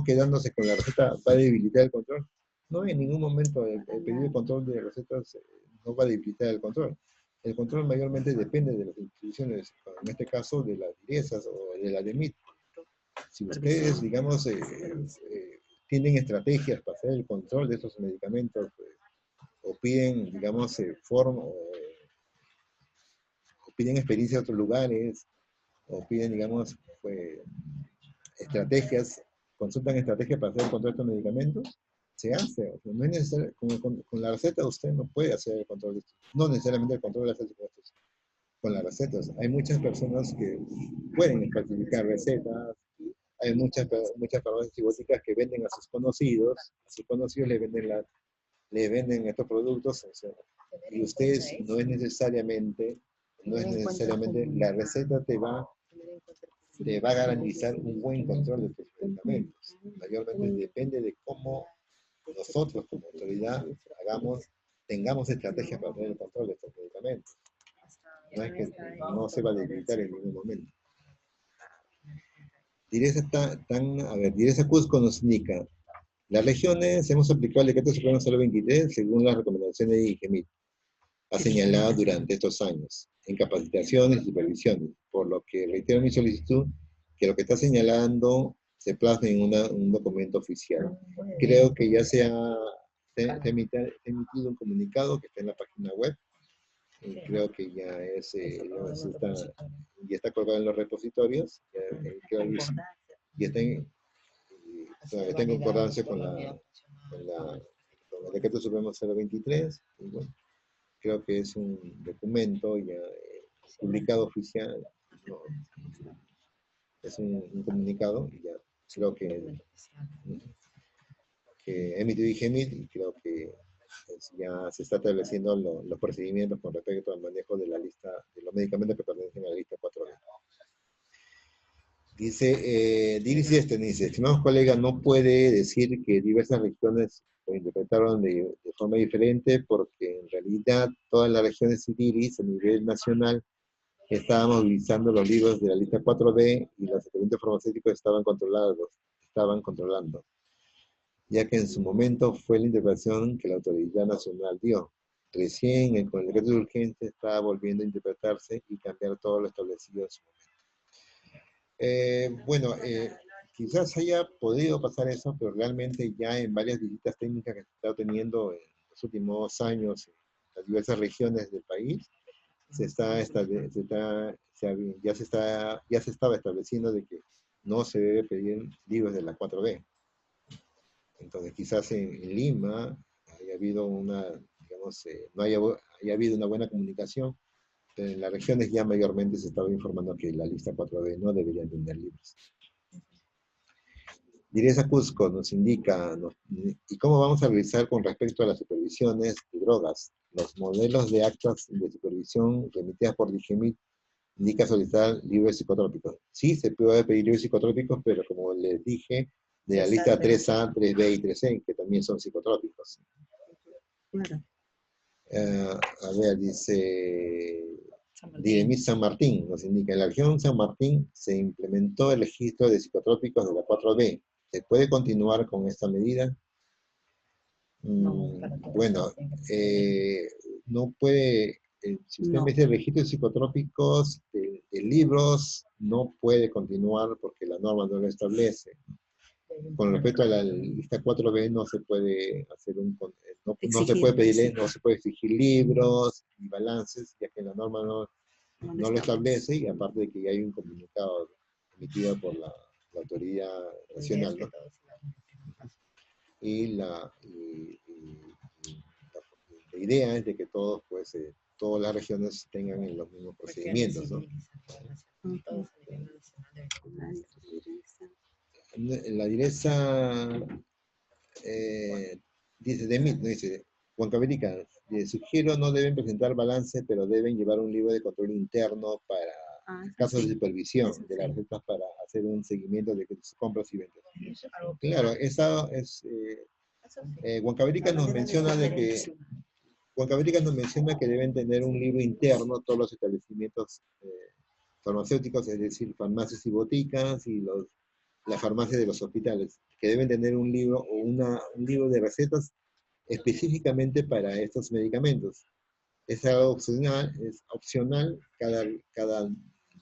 quedándose con la receta va a debilitar el control. No, en ningún momento el pedido de control de recetas no va a debilitar el control. El control mayormente depende de las instituciones, en este caso de las DIRESAS o de la DEMIT. Si ustedes, digamos, tienen estrategias para hacer el control de estos medicamentos, o piden, digamos, o piden experiencia de otros lugares, o piden, digamos, consultan estrategias para hacer el control de estos medicamentos, se hace. O sea, no es necesario, con la receta usted no puede hacer el control de estos, no necesariamente el control de las recetas. Con las recetas, hay muchas personas que pueden falsificar recetas, hay muchas farmacias psicóticas que venden a sus conocidos le venden estos productos, o sea, y ustedes no es necesariamente la receta te va a garantizar un buen control de tus medicamentos. Mayormente depende de cómo nosotros como autoridad tengamos estrategias para hacer el control de estos medicamentos. No es que no se va a debilitar en ningún momento. Direza Cusco nos indica, las regiones hemos aplicado el decreto supremo 023 según las recomendaciones de IGEMIT, ha señalado durante estos años, en capacitaciones y supervisiones, por lo que reitero mi solicitud que lo que está señalando se plasme en un documento oficial. Creo que ya se ha emitido un comunicado que está en la página web, y creo que ya está colgado en los repositorios, está en concordancia con el decreto supremo 023, y bueno, creo que es un documento ya publicado oficial, no, es un comunicado, y ya creo que emitió IGEMIT, y creo que ya se está estableciendo los procedimientos con respecto al manejo de la lista, de los medicamentos que pertenecen a la lista 4B. Dice, dice, estimados colegas, no puede decir que diversas regiones lo interpretaron de forma diferente porque en realidad todas las regiones Diris a nivel nacional estaban movilizando los libros de la lista 4B y los experimentos farmacéuticos estaban controlando, ya que en su momento fue la interpretación que la autoridad nacional dio. Recién con el decreto de urgencia estaba volviendo a interpretarse y cambiar todo lo establecido en su momento. Bueno, quizás haya podido pasar eso, pero realmente ya en varias visitas técnicas que se está teniendo en los últimos años en las diversas regiones del país, ya se estaba estableciendo de que no se debe pedir libros de la 4B. Entonces, quizás en Lima haya habido digamos, no haya habido una buena comunicación, pero en las regiones ya mayormente se estaba informando que la lista 4B no debería tener libros. Direza Cusco nos indica, ¿y cómo vamos a realizar con respecto a las supervisiones de drogas? Los modelos de actas de supervisión remitidas por DIGEMIT indica solicitar libros psicotrópicos. Sí, se puede pedir libros psicotrópicos, pero como les dije, de la lista 3A, 3B y 3C, que también son psicotrópicos. Claro. A ver, dice Diremit San Martín, nos indica, en la región San Martín se implementó el registro de psicotrópicos de la 4B. ¿Se puede continuar con esta medida? Bueno, no puede, si usted No. mete el registro de psicotrópicos de libros, no puede continuar porque la norma no lo establece. Con respecto a la lista 4B no se puede hacer no se puede pedirle, no se puede exigir libros ni balances, ya que la norma no lo establece, y aparte de que ya hay un comunicado emitido por la autoridad nacional, ¿no? Y la idea es de que todos, pues, todas las regiones tengan los mismos procedimientos, ¿no? La direza dice, dice, Huancavelica, sugiero no deben presentar balance, pero deben llevar un libro de control interno para casos de supervisión de las recetas para hacer un seguimiento de sus compras y ventas. Claro, esa es... Huancavelica nos menciona que deben tener un libro interno todos los establecimientos farmacéuticos, es decir, farmacias y boticas y las farmacias de los hospitales, que deben tener un libro o un libro de recetas específicamente para estos medicamentos. Es algo opcional, cada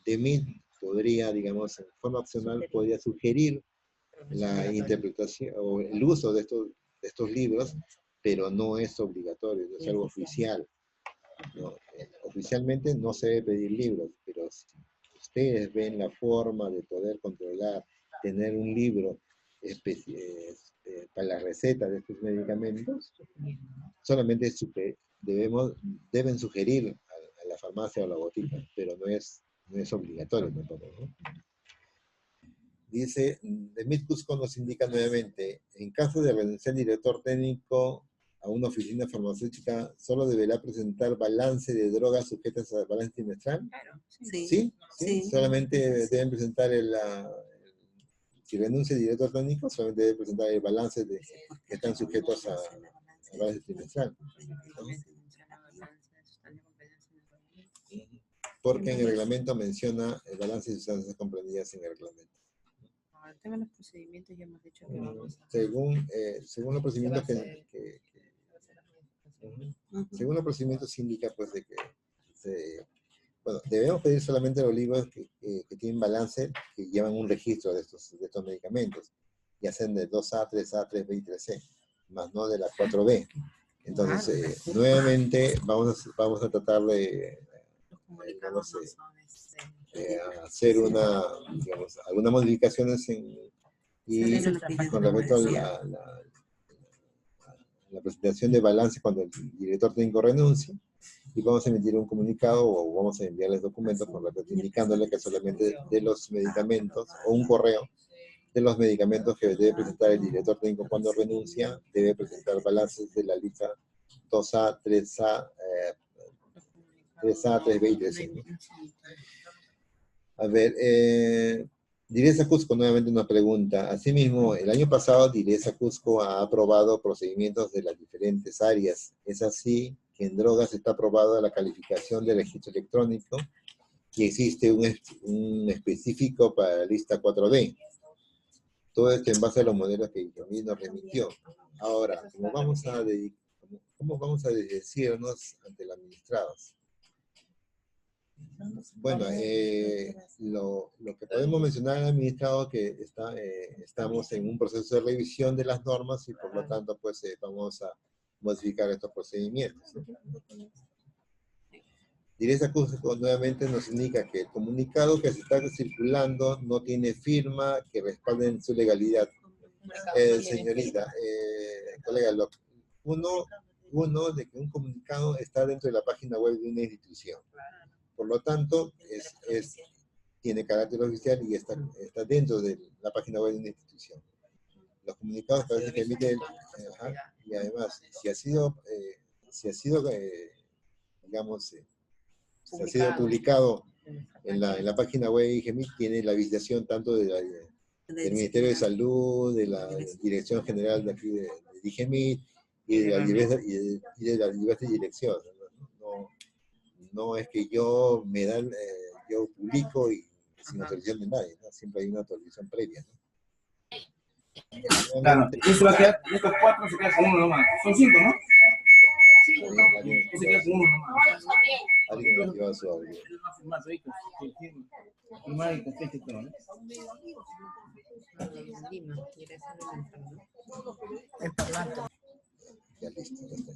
DEMIT podría, digamos, en forma opcional, podría sugerir la interpretación o el uso de estos libros, pero no es obligatorio, no es algo oficial. No, oficialmente no se debe pedir libros, pero si ustedes ven la forma de poder controlar, tener un libro para la receta de estos medicamentos, solamente deben sugerir a la farmacia o la botica, pero no es obligatorio tampoco, ¿no? Dice, Demit Cusco nos indica nuevamente, en caso de renunciar el director técnico a una oficina farmacéutica, ¿solo deberá presentar balance de drogas sujetas a balance trimestral? Claro, Sí. ¿Sí? Sí. Solamente deben presentar si renuncia el director técnico, solamente debe presentar el balance de que están sujetos a balance trimestral, ¿no? Porque en el reglamento menciona el balance de sustancias comprendidas en el reglamento. El tema de los procedimientos ya hemos dicho que vamos a... Según los procedimientos según los procedimientos indica, pues, de que bueno, debemos pedir solamente los libros que tienen balance, que llevan un registro de estos medicamentos, ya sean de 2A, 3A, 3B y 3C, más no de la 4B. Entonces, nuevamente vamos a tratar de hacer algunas modificaciones con respecto a la presentación de balance cuando el director técnico renuncia, y vamos a emitir un comunicado o vamos a enviarles documentos con respecto indicándole que solamente de los medicamentos, o un correo de los medicamentos que debe presentar el director técnico cuando renuncia, debe presentar balances de la lista 2A, 3A, 3A, 3B y 3C. A ver, Direza Cusco nuevamente nos pregunta, asimismo, el año pasado Direza Cusco ha aprobado procedimientos de las diferentes áreas. Es así que en drogas está aprobada la calificación de registro electrónico y existe un específico para la lista 4D. Todo esto en base a los modelos que también nos remitió. Ahora, ¿cómo vamos a decirnos ante el administrado? Bueno, lo que podemos mencionar al administrado que estamos en un proceso de revisión de las normas y por lo tanto pues vamos a modificar estos procedimientos, ¿no? Direza Cusco nuevamente nos indica que el comunicado que se está circulando no tiene firma que respalde su legalidad. Señorita, colega, uno de que un comunicado está dentro de la página web de una institución. Por lo tanto, tiene carácter oficial y está dentro de la página web de una institución. Los comunicados que a veces que emiten, y además, si ha sido publicado en la página web de IGEMIT, tiene la visitación tanto del Ministerio de Salud, de la Dirección General de aquí de IGEMIT y de las diversas direcciones. No es que yo publico y sin autorización de nadie, ¿no? Siempre hay una autorización previa, ¿no? Claro, eso va a quedar, estos 4 se quedan con uno nomás. Son 5, ¿no? Se queda con uno nomás. Alguien me lleva su audio. Ya listo, ya está.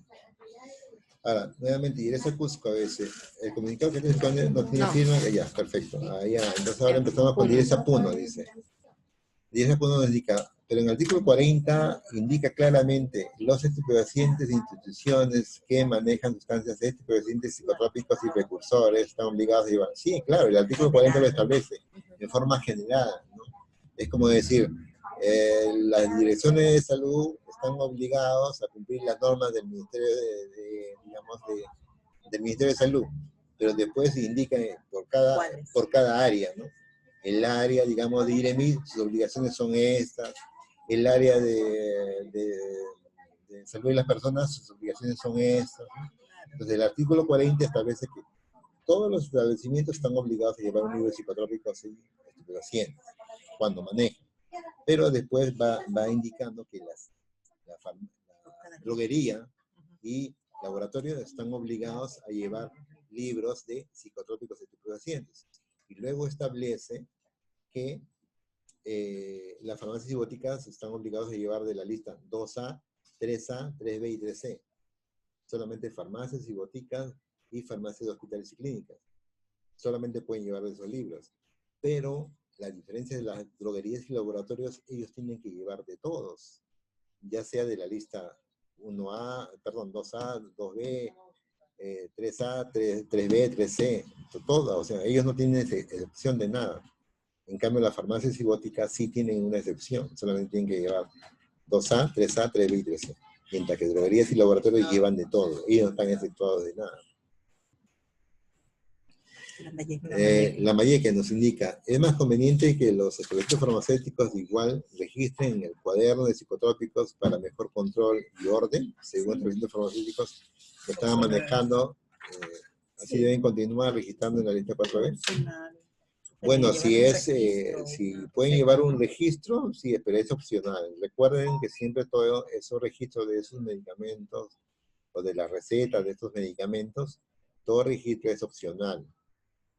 Ahora, nuevamente, Direza Cusco a veces, el comunicado que no tiene firma, ya, perfecto. Ya. Entonces ahora empezamos con Direza Puno, dice. Direza Puno nos indica, pero en el artículo 40 indica claramente los estupefacientes e instituciones que manejan sustancias estupefacientes, psicotrópicos y precursores están obligados a llevar. Sí, claro, el artículo 40 lo establece de forma general, ¿no? Es como decir, las direcciones de salud están obligados a cumplir las normas del Ministerio del Ministerio de Salud, pero después se indica por cada área, ¿no? El área, digamos, de IREMIT, sus obligaciones son estas, el área de salud de las personas, sus obligaciones son estas, ¿no? Entonces el artículo 40 establece que todos los establecimientos están obligados a llevar un libro de psicotrópicos y estupefacientes cuando manejan. Pero después va indicando que la droguería y laboratorios están obligados a llevar libros de psicotrópicos y estupefacientes. Y luego establece que las farmacias y boticas están obligados a llevar de la lista 2A, 3A, 3B y 3C. Solamente farmacias y boticas y farmacias de hospitales y clínicas. Solamente pueden llevar esos libros. Pero la diferencia de las droguerías y laboratorios, ellos tienen que llevar de todos, ya sea de la lista 2A, 2B, 3A, 3B, 3C, todo, o sea, ellos no tienen excepción de nada. En cambio, las farmacias y boticas sí tienen una excepción, solamente tienen que llevar 2A, 3A, 3B y 3C, mientras que droguerías y laboratorios llevan de todo, ellos no están exceptuados de nada. La Mayeque nos indica, es más conveniente que los establecimientos farmacéuticos igual registren en el cuaderno de psicotrópicos para mejor control y orden, según establecimientos farmacéuticos que estaban manejando, así deben continuar registrando en la lista 4B. Bueno, si pueden llevar un registro, sí, pero es opcional. Recuerden que siempre todos esos registros de esos medicamentos o de las recetas de estos medicamentos, todo registro es opcional.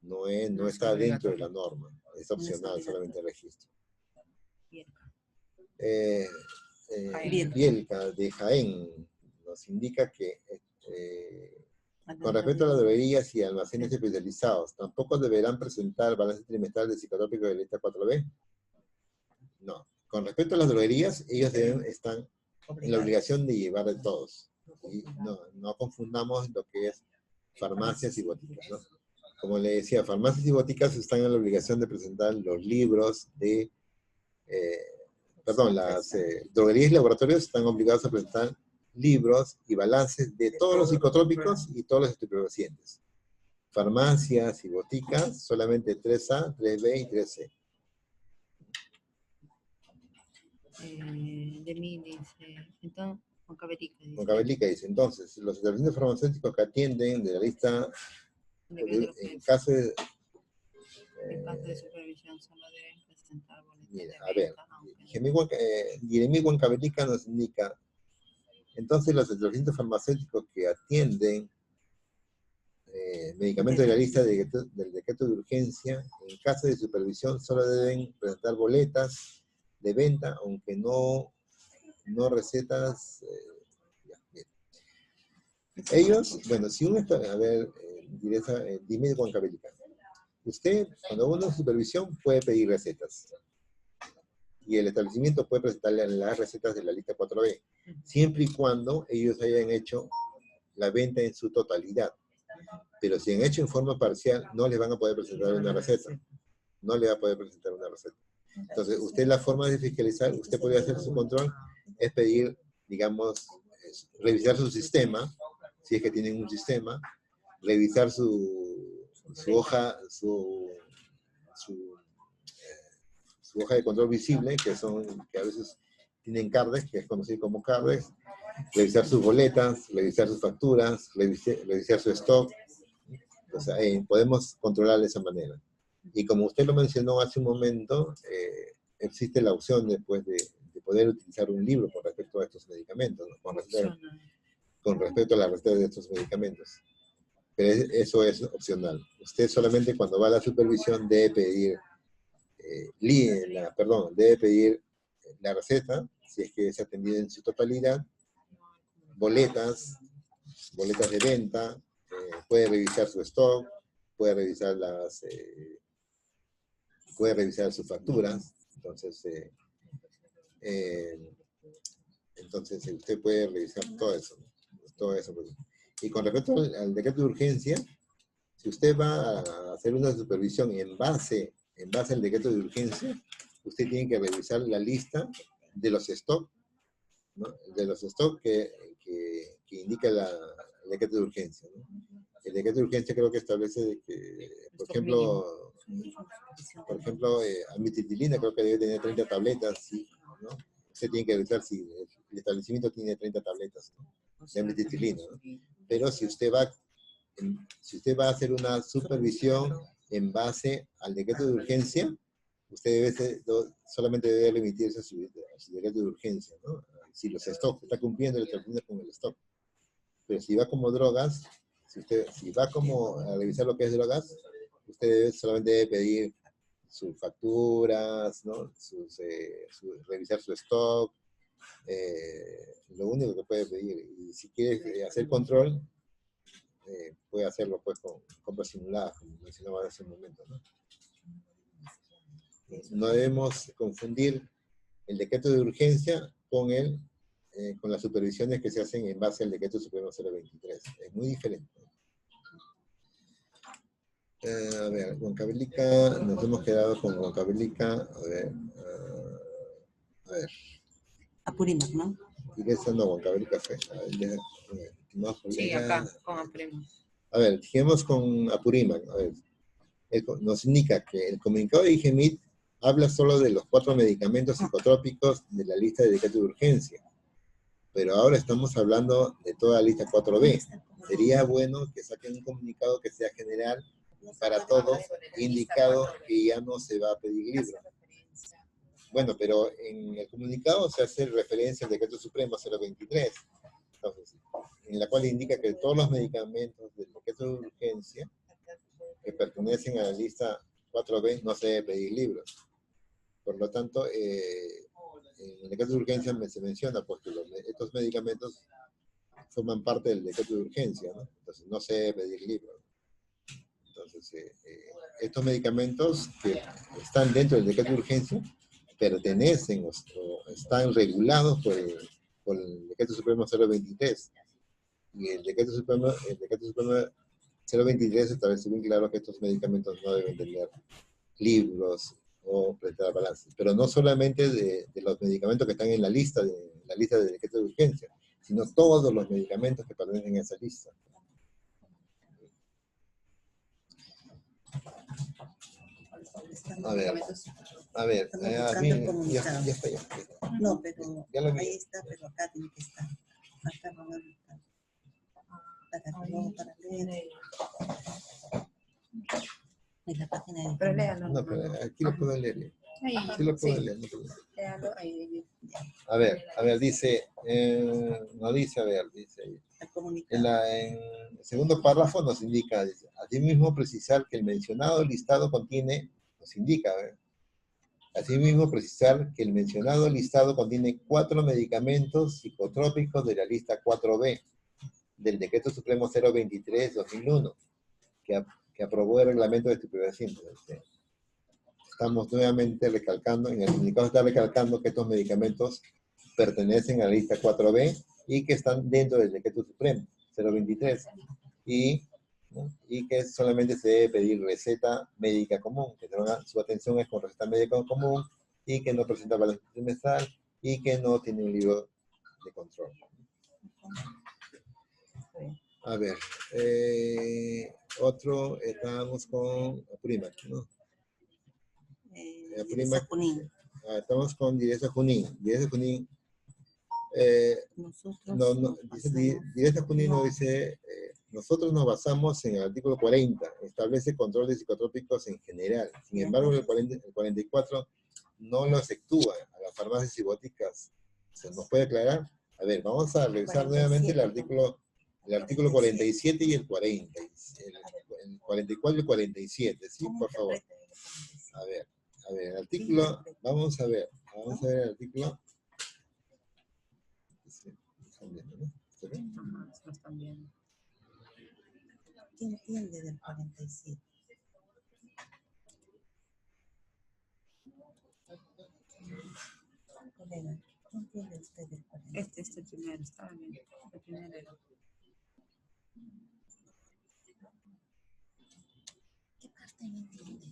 No está dentro de la norma, es opcional solamente el registro. Bielka de Jaén nos indica que con respecto a las droguerías y almacenes especializados, ¿tampoco deberán presentar balance trimestral de psicotrópicos de la lista 4B? No. Con respecto a las droguerías, ellos están en la obligación de llevar de todos. Y no confundamos lo que es farmacias y boticas, ¿no? Como le decía, farmacias y boticas están en la obligación de presentar los libros de... las droguerías y laboratorios están obligados a presentar libros y balances de todos los psicotrópicos y todos los estupefacientes. Farmacias y boticas, solamente 3A, 3B y 3C. De mí dice, entonces, Huancavelica dice. Huancavelica dice, entonces, los establecimientos farmacéuticos que atienden de la lista, en caso de... En caso de supervisión solo deben presentar boletos Mira, de a ver, venta, aunque Jeremí Huancavelica nos indica, entonces los establecimientos farmacéuticos que atienden medicamentos de la lista del decreto de urgencia, en caso de supervisión solo deben presentar boletas de venta, aunque no recetas. Ya, bien. Ellos, bueno, si uno está, a ver, dime Huancavelica. Usted, cuando uno en supervisión, puede pedir recetas. Y el establecimiento puede presentarle las recetas de la lista 4B, siempre y cuando ellos hayan hecho la venta en su totalidad. Pero si han hecho en forma parcial, no les van a poder presentar una receta. No le va a poder presentar una receta. Entonces, usted la forma de fiscalizar, usted puede hacer su control, es pedir, digamos, revisar su sistema, si es que tienen un sistema, revisar su hoja, su hoja de control visible, que a veces tienen CARDEX, que es conocido como CARDEX, revisar sus boletas, revisar sus facturas, revisar su stock. O sea, podemos controlar de esa manera. Y como usted lo mencionó hace un momento, existe la opción después de poder utilizar un libro con respecto a estos medicamentos, ¿no? Con respecto a la receta de estos medicamentos. Pero eso es opcional. Usted solamente cuando va a la supervisión debe pedir debe pedir la receta, si es que es atendida en su totalidad, boletas de venta, puede revisar su stock, puede revisar sus facturas, entonces usted puede revisar todo eso, pues. Y con respecto al decreto de urgencia, si usted va a hacer una supervisión en base al decreto de urgencia, usted tiene que revisar la lista de los stocks, ¿no? De los stocks que indica el decreto de urgencia, ¿no? El decreto de urgencia creo que establece que, por ejemplo, amitriptilina creo que debe tener 30 tabletas, ¿sí? ¿No? Usted tiene que revisar si el establecimiento tiene 30 tabletas, ¿no? De amitriptilina, ¿no? Pero si usted va a hacer una supervisión en base al decreto de urgencia, usted solamente debe remitirse a su decreto de urgencia, ¿no? Si los stocks está cumpliendo el establecimiento con el stock. Pero si va como drogas, si va como a revisar lo que es drogas, usted solamente debe pedir sus facturas, ¿no? Revisar su stock, lo único que puede pedir. Y si quiere hacer control, puede hacerlo pues con compras simuladas, como mencionaba hace un momento, ¿no? No debemos confundir el decreto de urgencia con las supervisiones que se hacen en base al decreto supremo 023. Es muy diferente. A ver, Huancavelica, nos hemos quedado con Huancavelica. A ver. Apurímac, ¿no? ¿Y qué está no Huancavelica fue? Sí, acá, con Apurímac. A ver, dijimos con Apurímac. A ver, nos indica que el comunicado de IGEMIT habla solo de los 4 medicamentos psicotrópicos de la lista de decreto de urgencia. Pero ahora estamos hablando de toda la lista 4B. Sería bueno que saquen un comunicado que sea general para todos, indicado que ya no se va a pedir libro. Bueno, pero en el comunicado se hace referencia al decreto supremo 023, entonces, en la cual indica que todos los medicamentos del decreto de urgencia que pertenecen a la lista 4B no se debe pedir libros. Por lo tanto, en el decreto de urgencia se menciona pues, que estos medicamentos forman parte del decreto de urgencia, ¿no? Entonces no se debe pedir libros. Entonces, estos medicamentos que están dentro del decreto de urgencia pertenecen o están regulados por el decreto supremo 023. Y el decreto supremo 023 establece bien claro que estos medicamentos no deben tener libros o prestar balance. Pero no solamente de los medicamentos que están en la lista del decreto de urgencia, sino todos los medicamentos que pertenecen a esa lista. Están A los ver. medicamentos. A ver, Estamos a buscando mí, el ya comunicado. está, ya está. No, pero Ya lo vi. ahí está, pero acá tiene que estar. Acá no va a estar. Para que luego para leer. En la página de Pero léalo. No, pero aquí lo puedo leer. Ahí, Sí lo puedo sí, leer. No puedo. léalo ahí. A ver, dice, no dice, a ver, dice ahí. el comunicado. En el segundo párrafo nos indica, dice, asimismo precisar que el mencionado listado contiene, nos indica, asimismo precisar que el mencionado listado contiene 4 medicamentos psicotrópicos de la lista 4B del Decreto Supremo 023-2001, que aprobó el reglamento de estupefacientes. Estamos nuevamente recalcando, en el comunicado está recalcando que estos medicamentos pertenecen a la lista 4B y que están dentro del Decreto Supremo 023 y que solamente se debe pedir receta médica común, que su atención es con receta médica común y que no presenta balance trimestral y que no tiene un libro de control. A ver, otro, estábamos con Prima, ¿no? Prima, Junín. estamos con Direza Junín. Direza Junín, Nosotros dice, Direza Junín no dice, nosotros nos basamos en el artículo 40, establece control de psicotrópicos en general. Sin embargo, el 44 no lo efectúa a las farmacias y boticas. ¿Se nos puede aclarar? A ver, vamos a revisar nuevamente el artículo 47 y el 40. El 44 y el 47, ¿sí? Por favor. A ver, el artículo, vamos a ver el artículo. ¿Están viendo, no? ¿Se ve? Ajá, se lo están viendo. ¿Quién entiende del 47? Colega, ¿qué entiende usted del 47? Este primero, estaba bien. El primero era. ¿Qué parte no entiende?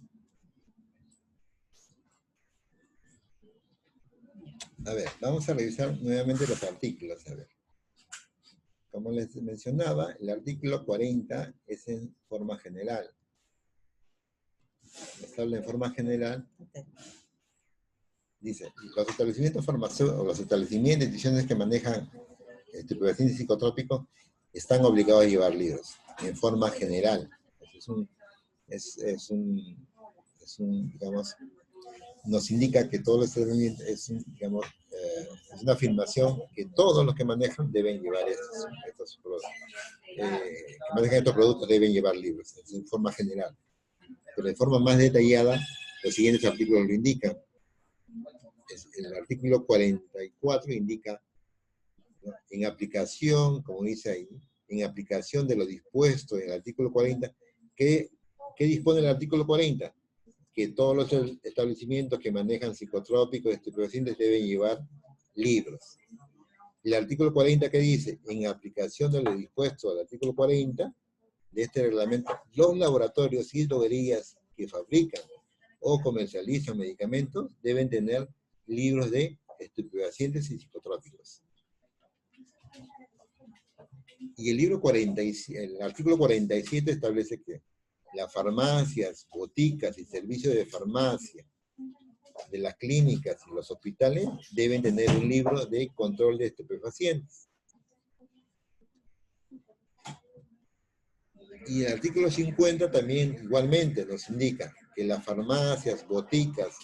A ver, vamos a revisar nuevamente los artículos, a ver. Como les mencionaba, el artículo 40 es en forma general. Habla en forma general. Dice, los establecimientos farmacéuticos, los establecimientos y instituciones que manejan estupefacientes psicotrópicos están obligados a llevar libros, en forma general. Es un digamos, nos indica que todos los establecimientos es una afirmación que todos los que manejan deben llevar estos productos. Que manejan estos productos deben llevar libros, en forma general. Pero de forma más detallada, los siguientes artículos lo indican. El artículo 44 indica, ¿no?, en aplicación, como dice ahí, en aplicación de lo dispuesto en el artículo 40, ¿qué dispone el artículo 40? Que todos los establecimientos que manejan psicotrópicos, estupefacientes deben llevar libros. El artículo 40, ¿qué dice? En aplicación de lo dispuesto al artículo 40 de este reglamento, los laboratorios y droguerías que fabrican o comercializan medicamentos deben tener libros de estupefacientes y psicotrópicos. Y el artículo 47 establece que las farmacias, boticas y servicios de farmacia de las clínicas y los hospitales deben tener un libro de control de estupefacientes. Y el artículo 50 también igualmente nos indica que las farmacias, boticas,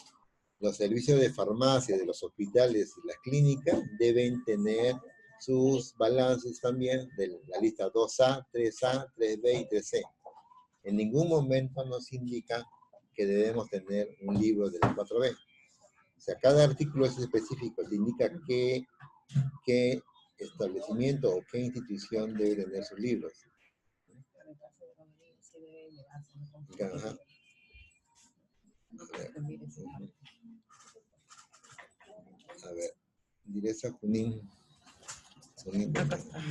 los servicios de farmacia de los hospitales y las clínicas deben tener sus balances también de la lista 2A, 3A, 3B y 3C. En ningún momento nos indica que debemos tener un libro de la 4B. O sea, cada artículo es específico, te indica qué establecimiento o qué institución debe tener sus libros. Ajá. A ver, Direza Junín. Acá está.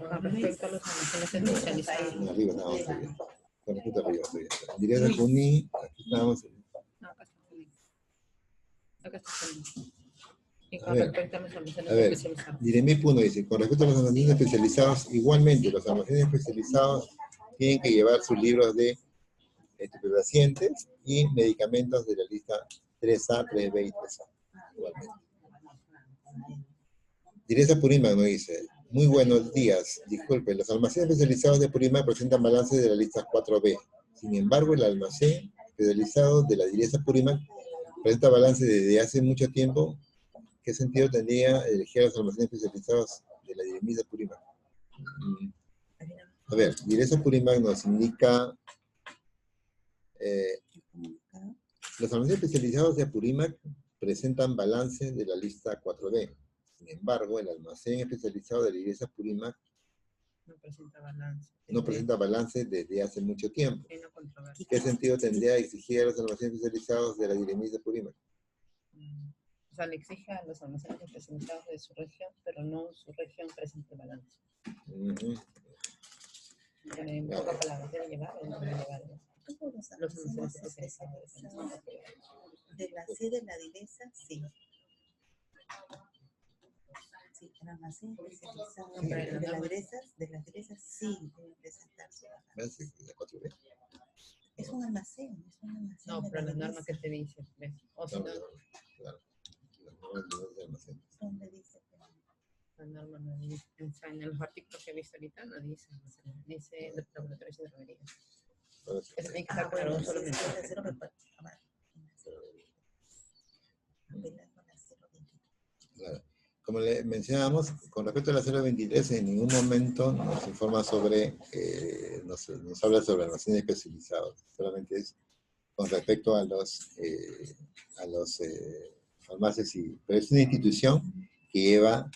Con respecto a los almacenes especializados. Arriba estábamos arriba. Con respecto arriba. Direza Junín, aquí estábamos. No, acá está Junín. Acá está Junín. Y con respecto a los almacenes especializados. Diremi Puno dice, con respecto a los almacenes especializados, igualmente los almacenes especializados tienen que llevar sus libros de estupefacientes y medicamentos de la lista 3A, 3B y 3A. Igualmente. Direza Purímac nos dice, muy buenos días, disculpe, los almacenes especializados de Purímac presentan balance de la lista 4B. Sin embargo, el almacén especializado de la Direza Purímac presenta balance desde hace mucho tiempo. ¿Qué sentido tendría elegir a los almacenes especializados de la Direza Purímac? A ver, Direza Purímac nos indica los almacenes especializados de Apurímac presentan balance de la lista 4B. Sin embargo, el almacén especializado de la Direza Purímac No presenta balance. no presenta balance desde hace mucho tiempo. Y no controversia. ¿Qué sentido tendría exigir a los almacenes especializados de la Direza Purímac? O sea, le exige a los almacenes especializados de su región, pero no su región presente balance. En pocas palabras, ¿debe llevar o no debe llevar? Todos Los almacenes especializados. de la C de la Direza, sí. Sí, el almacén especializado de las Direzas, sí debe presentar su balance. ¿La 4B? Es un almacén, No, de pero la norma Direza. que te dice, ¿ves? O si no, Claro. Las normas de almacén. ¿Dónde dice? la norma no dice. O sea, en los artículos que he visto ahorita no dice. Dice laboratorios y droguerías. Ahora sí. Eso tiene que estar claro, un solo sí, mensaje. es la 024. Apenas con la 023. Claro. Como le mencionábamos, con respecto a la 023, en ningún momento nos informa sobre, nos habla sobre almacenes especializados. Solamente es con respecto a los farmacias, pero es una institución que lleva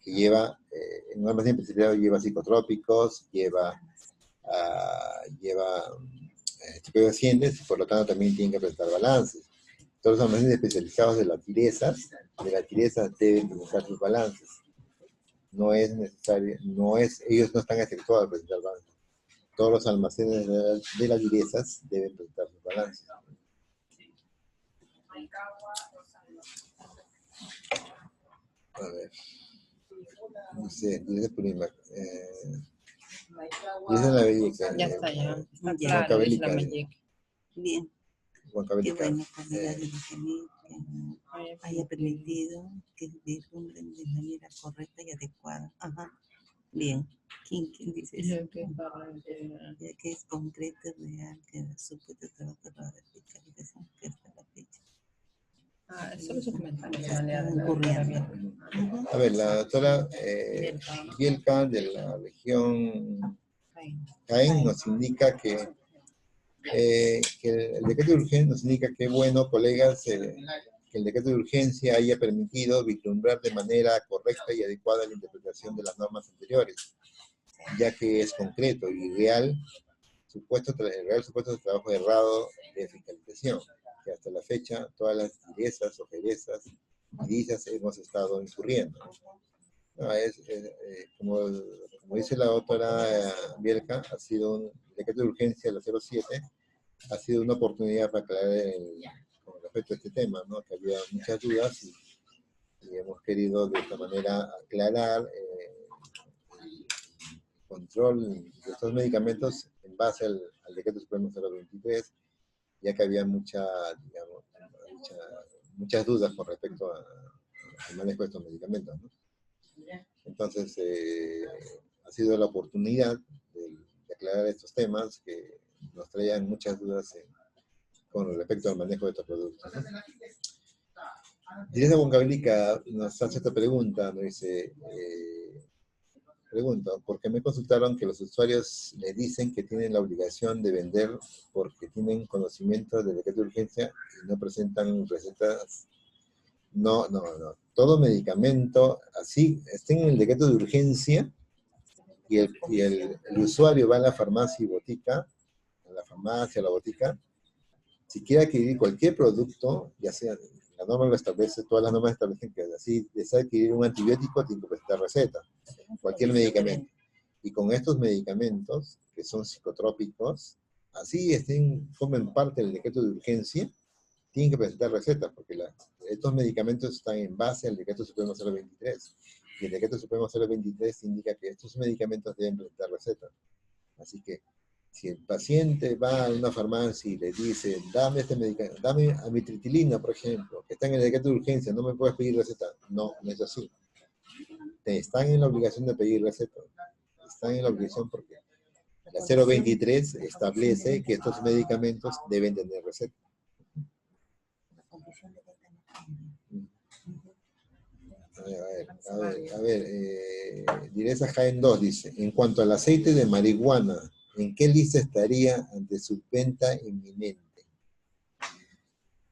en un almacén especializado lleva psicotrópicos, lleva estupefacientes, y por lo tanto también tienen que presentar balances. Todos los almacenes especializados de las tirezas deben presentar sus balances. No es necesario, ellos no están efectuados a presentar balances. Todos los almacenes de las direzas deben presentar sus balances. A ver. Dice Purímac. Dice la Bellica. Ya está, ya. Está Ya. claro, dice la Huancavelica, Magic. Bien, qué Huancavelica. bueno que la dirigente haya permitido que vislumbren de manera correcta y adecuada. Ajá, bien. ¿Quién dice eso? Ya que es concreto y real que el supuesto trabajo de fiscalización que hasta la fecha. Ah, solo su comentario. Ya están ocurriendo. A ver, la doctora Bielka de la región Jaén nos indica que el decreto de urgencia nos indica que, bueno, colegas, que el decreto de urgencia haya permitido vislumbrar de manera correcta y adecuada la interpretación de las normas anteriores, ya que es concreto y real supuesto de trabajo errado de fiscalización, que hasta la fecha todas las direzas o jerezas y dirisas hemos estado incurriendo. No, como dice la doctora Bielka, ha sido un decreto de urgencia, la 07, ha sido una oportunidad para aclarar con respecto a este tema, ¿no? Que había muchas dudas y hemos querido de esta manera aclarar el control de estos medicamentos en base al decreto supremo 023, ya que había muchas dudas con respecto al manejo de estos medicamentos, ¿no? Entonces, ha sido la oportunidad de aclarar estos temas que nos traían muchas dudas con respecto al manejo de estos productos, ¿no? Direza Huancavelica nos hace esta pregunta, nos dice, pregunto, ¿por qué me consultaron que los usuarios le dicen que tienen la obligación de vender porque tienen conocimiento del decreto de urgencia y no presentan recetas? No. Todo medicamento, así, esté en el decreto de urgencia y el usuario va a la farmacia y botica, a la farmacia, a la botica, si quiere adquirir cualquier producto, ya sea, la norma lo establece, todas las normas establecen que así desea adquirir un antibiótico, tiene que presentar receta, cualquier medicamento. Y con estos medicamentos, que son psicotrópicos, así formen parte del decreto de urgencia, tienen que presentar recetas, porque estos medicamentos están en base al decreto supremo 023. Y el decreto supremo 023 indica que estos medicamentos deben presentar recetas. Así que Si el paciente va a una farmacia y le dice, dame este medicamento, dame amitriptilina, por ejemplo, que está en el decreto de urgencia, no me puedes pedir receta. No, no es así. Están en la obligación de pedir receta. Están en la obligación porque la 023 establece que estos medicamentos deben tener receta. A ver, Direza Jaén 2 dice, en cuanto al aceite de marihuana, ¿en qué lista estaría ante su venta inminente?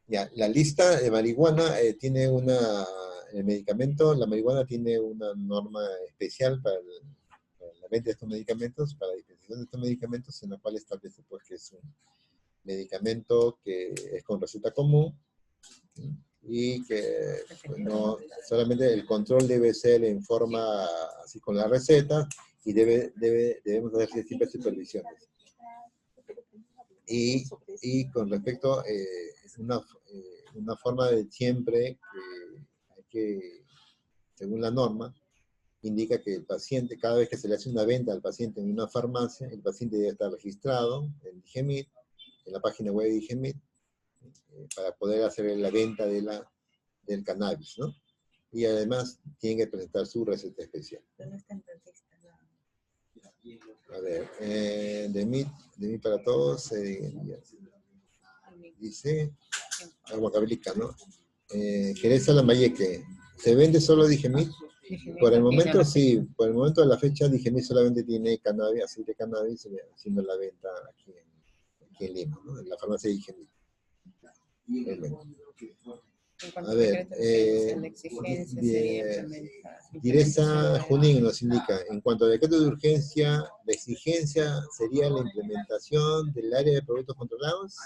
Ya, la lista de marihuana tiene el medicamento, la marihuana tiene una norma especial para la venta de estos medicamentos, para la dispensación de estos medicamentos, en la cual establece pues que es un medicamento que es con receta común, y que pues, no, solamente el control debe ser en forma así con la receta, y debemos hacer siempre supervisiones. Y con respecto una forma de siempre que según la norma, indica que el paciente, cada vez que se le hace una venta al paciente en una farmacia, el paciente debe estar registrado en Digemit, en la página web de Digemit, para poder hacer la venta del cannabis, ¿no? Y además tiene que presentar su receta especial. A ver, de mí para todos, dice, Aguacabelica, ¿no? Querés Lamayeque, ¿se vende solo Digemit? Por el momento sí, por el momento de la fecha Digemit solamente tiene cannabis, aceite de cannabis, haciendo la venta aquí en Lima, ¿no? En la farmacia de Digemit. A ver, Direza Junín nos indica, en cuanto al decreto de urgencia, la exigencia sería la implementación del área de productos controlados.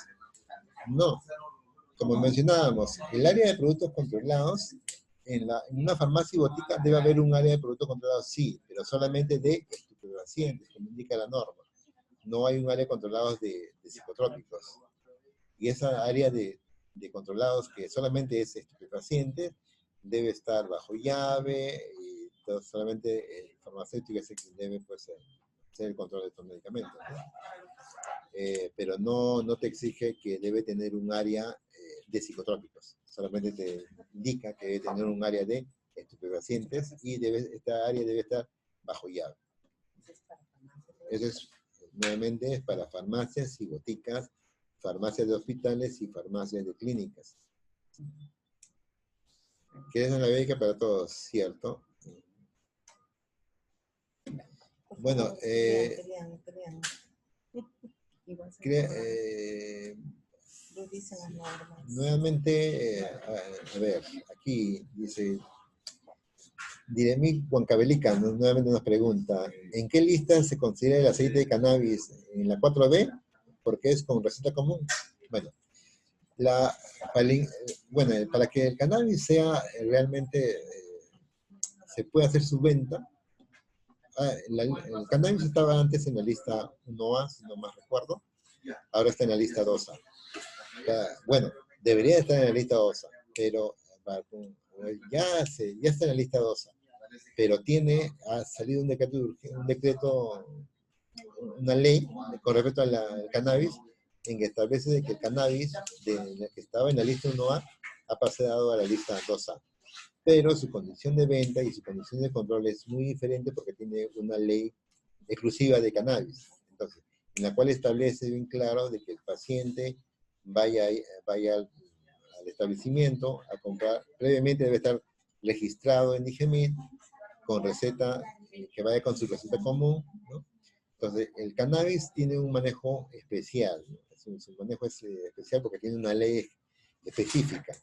No, como mencionábamos, el área de productos controlados, en una farmacia y botica debe haber un área de productos controlados, sí, pero solamente de estupefacientes, como indica la norma. No hay un área de controlados de psicotrópicos. Y esa área de controlados que solamente es estupefacientes debe estar bajo llave, y solamente el farmacéutico es el que debe pues, hacer el control de estos medicamentos, ¿no? Pero no te exige que debe tener un área de psicotrópicos, solamente te indica que debe tener un área de estupefacientes y esta área debe estar bajo llave. Eso es, nuevamente, es para farmacias y boticas, farmacias de hospitales y farmacias de clínicas. ¿Qué es la beca para todos? ¿Cierto? Bueno, nuevamente, a ver, aquí dice, Diremí Huancavelica nuevamente nos pregunta, ¿en qué lista se considera el aceite de cannabis? ¿En la 4B? Porque es con receta común. Bueno, para que el cannabis sea realmente, se pueda hacer su venta, el cannabis estaba antes en la lista 1A, si no más recuerdo, ahora está en la lista 2A. Bueno, debería estar en la lista 2A, pero ya está en la lista 2A, pero ha salido un decreto, una ley con respecto al cannabis, en que establece de que el cannabis que estaba en la lista 1A ha pasado a la lista 2A. Pero su condición de venta y su condición de control es muy diferente porque tiene una ley exclusiva de cannabis. Entonces, en la cual establece bien claro de que el paciente vaya al establecimiento a comprar, previamente debe estar registrado en Digemit, con receta, que vaya con su receta común, ¿no? Entonces, el cannabis tiene un manejo especial, ¿no? Su manejo es especial porque tiene una ley específica.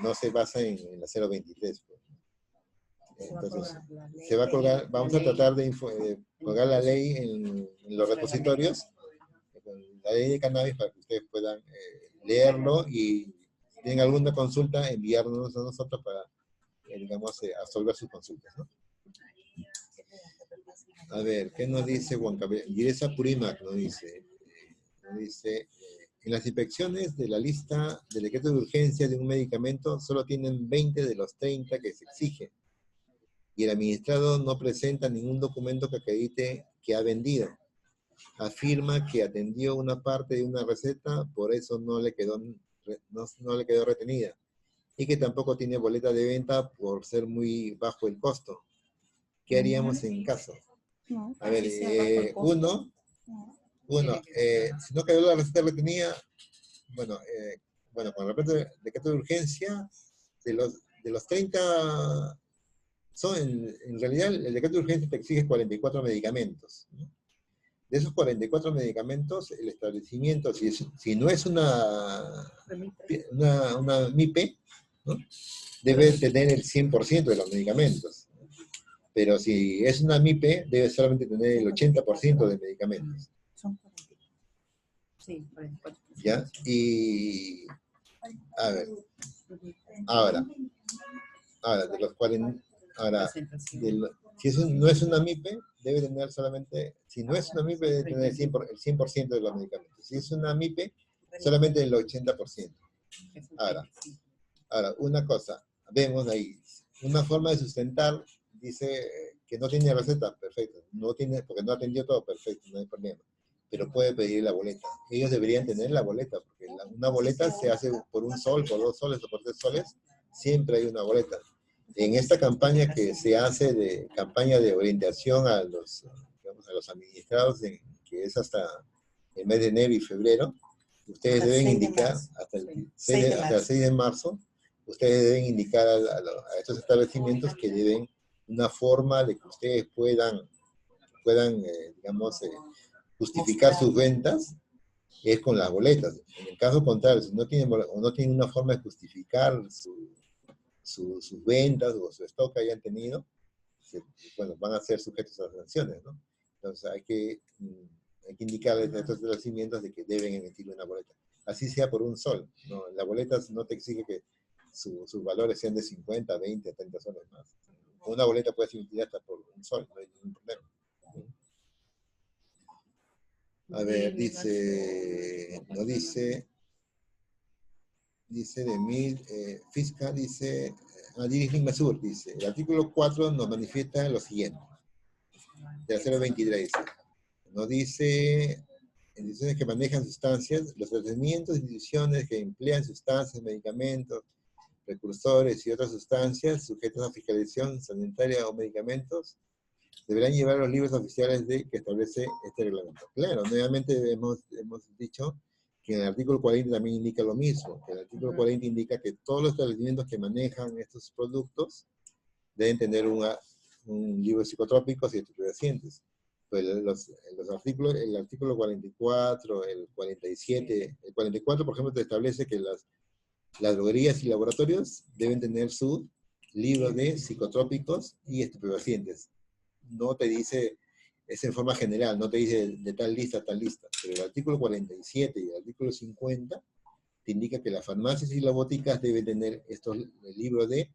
No se basa en la 023. Pues. Entonces, se va a colgar, vamos a tratar de colgar la ley en los repositorios, la ley de cannabis, para que ustedes puedan leerlo y si tienen alguna consulta, enviarnos a nosotros para, digamos, absorber sus consultas, ¿no? A ver, ¿qué nos dice Juan Cabello? Direza Purimac nos dice, en las inspecciones de la lista del decreto de urgencia de un medicamento solo tienen 20 de los 30 que se exigen y el administrado no presenta ningún documento que acredite que ha vendido. afirma que atendió una parte de una receta, por eso no le quedó retenida, y que tampoco tiene boleta de venta por ser muy bajo el costo. ¿Qué haríamos en caso? No, A ver, así sea bajo el costo. si no quedó la receta retenida, bueno, con respecto al decreto de urgencia, de los 30, en realidad el decreto de urgencia te exige 44 medicamentos, ¿no? De esos 44 medicamentos, el establecimiento, si no es una MIPE, ¿no?, debe tener el 100% de los medicamentos. Pero si es una MIPE, debe solamente tener el 80% de medicamentos. Son 44. Sí, 44. ¿Ya? Y, a ver, ahora, de los 40, si no es una MIPE, debe tener solamente, si no es una MIPE, debe tener el 100% de los medicamentos. Si es una MIPE, solamente el 80%. Ahora, una cosa, vemos ahí, una forma de sustentar, dice que no tiene receta, perfecto, no tiene, porque no atendió todo, perfecto, no hay problema, pero puede pedir la boleta. Ellos deberían tener la boleta, porque una boleta se hace por 1 sol, por 2 soles o por 3 soles, siempre hay una boleta. En esta campaña que se hace de campaña de orientación a los administrados, que es hasta el mes de enero y febrero, ustedes deben indicar, hasta el 6 de marzo, ustedes deben indicar a estos establecimientos que deben una forma de que ustedes puedan justificar sus ventas, es con las boletas. En el caso contrario, si no tienen una forma de justificar sus ventas o su stock que hayan tenido, van a ser sujetos a sanciones, ¿no? Entonces hay que indicarles a estos establecimientos de que deben emitir una boleta. Así sea por 1 sol, ¿no? La boleta no te exige que sus valores sean de 50, 20, 30 soles más. Una boleta puede ser emitir hasta por 1 sol, no hay ningún problema. A ver, dice Fisca, dice, Dirigling Masur, dice, el artículo 4 nos manifiesta lo siguiente, de la 023, dice, nos dice, en instituciones que manejan sustancias, los establecimientos, instituciones que emplean sustancias, medicamentos, precursores y otras sustancias sujetas a fiscalización sanitaria o medicamentos, deberán llevar los libros oficiales que establece este reglamento. Claro, nuevamente hemos dicho que en el artículo 40 también indica lo mismo, que el artículo 40 indica que todos los establecimientos que manejan estos productos deben tener un libro de psicotrópicos y estupefacientes. Pues el artículo 44, el 47, el 44, por ejemplo, te establece que las droguerías y laboratorios deben tener su libro de psicotrópicos y estupefacientes. No te dice, es en forma general, no te dice de tal lista a tal lista, pero el artículo 47 y el artículo 50 te indica que las farmacias y las boticas deben tener el libro de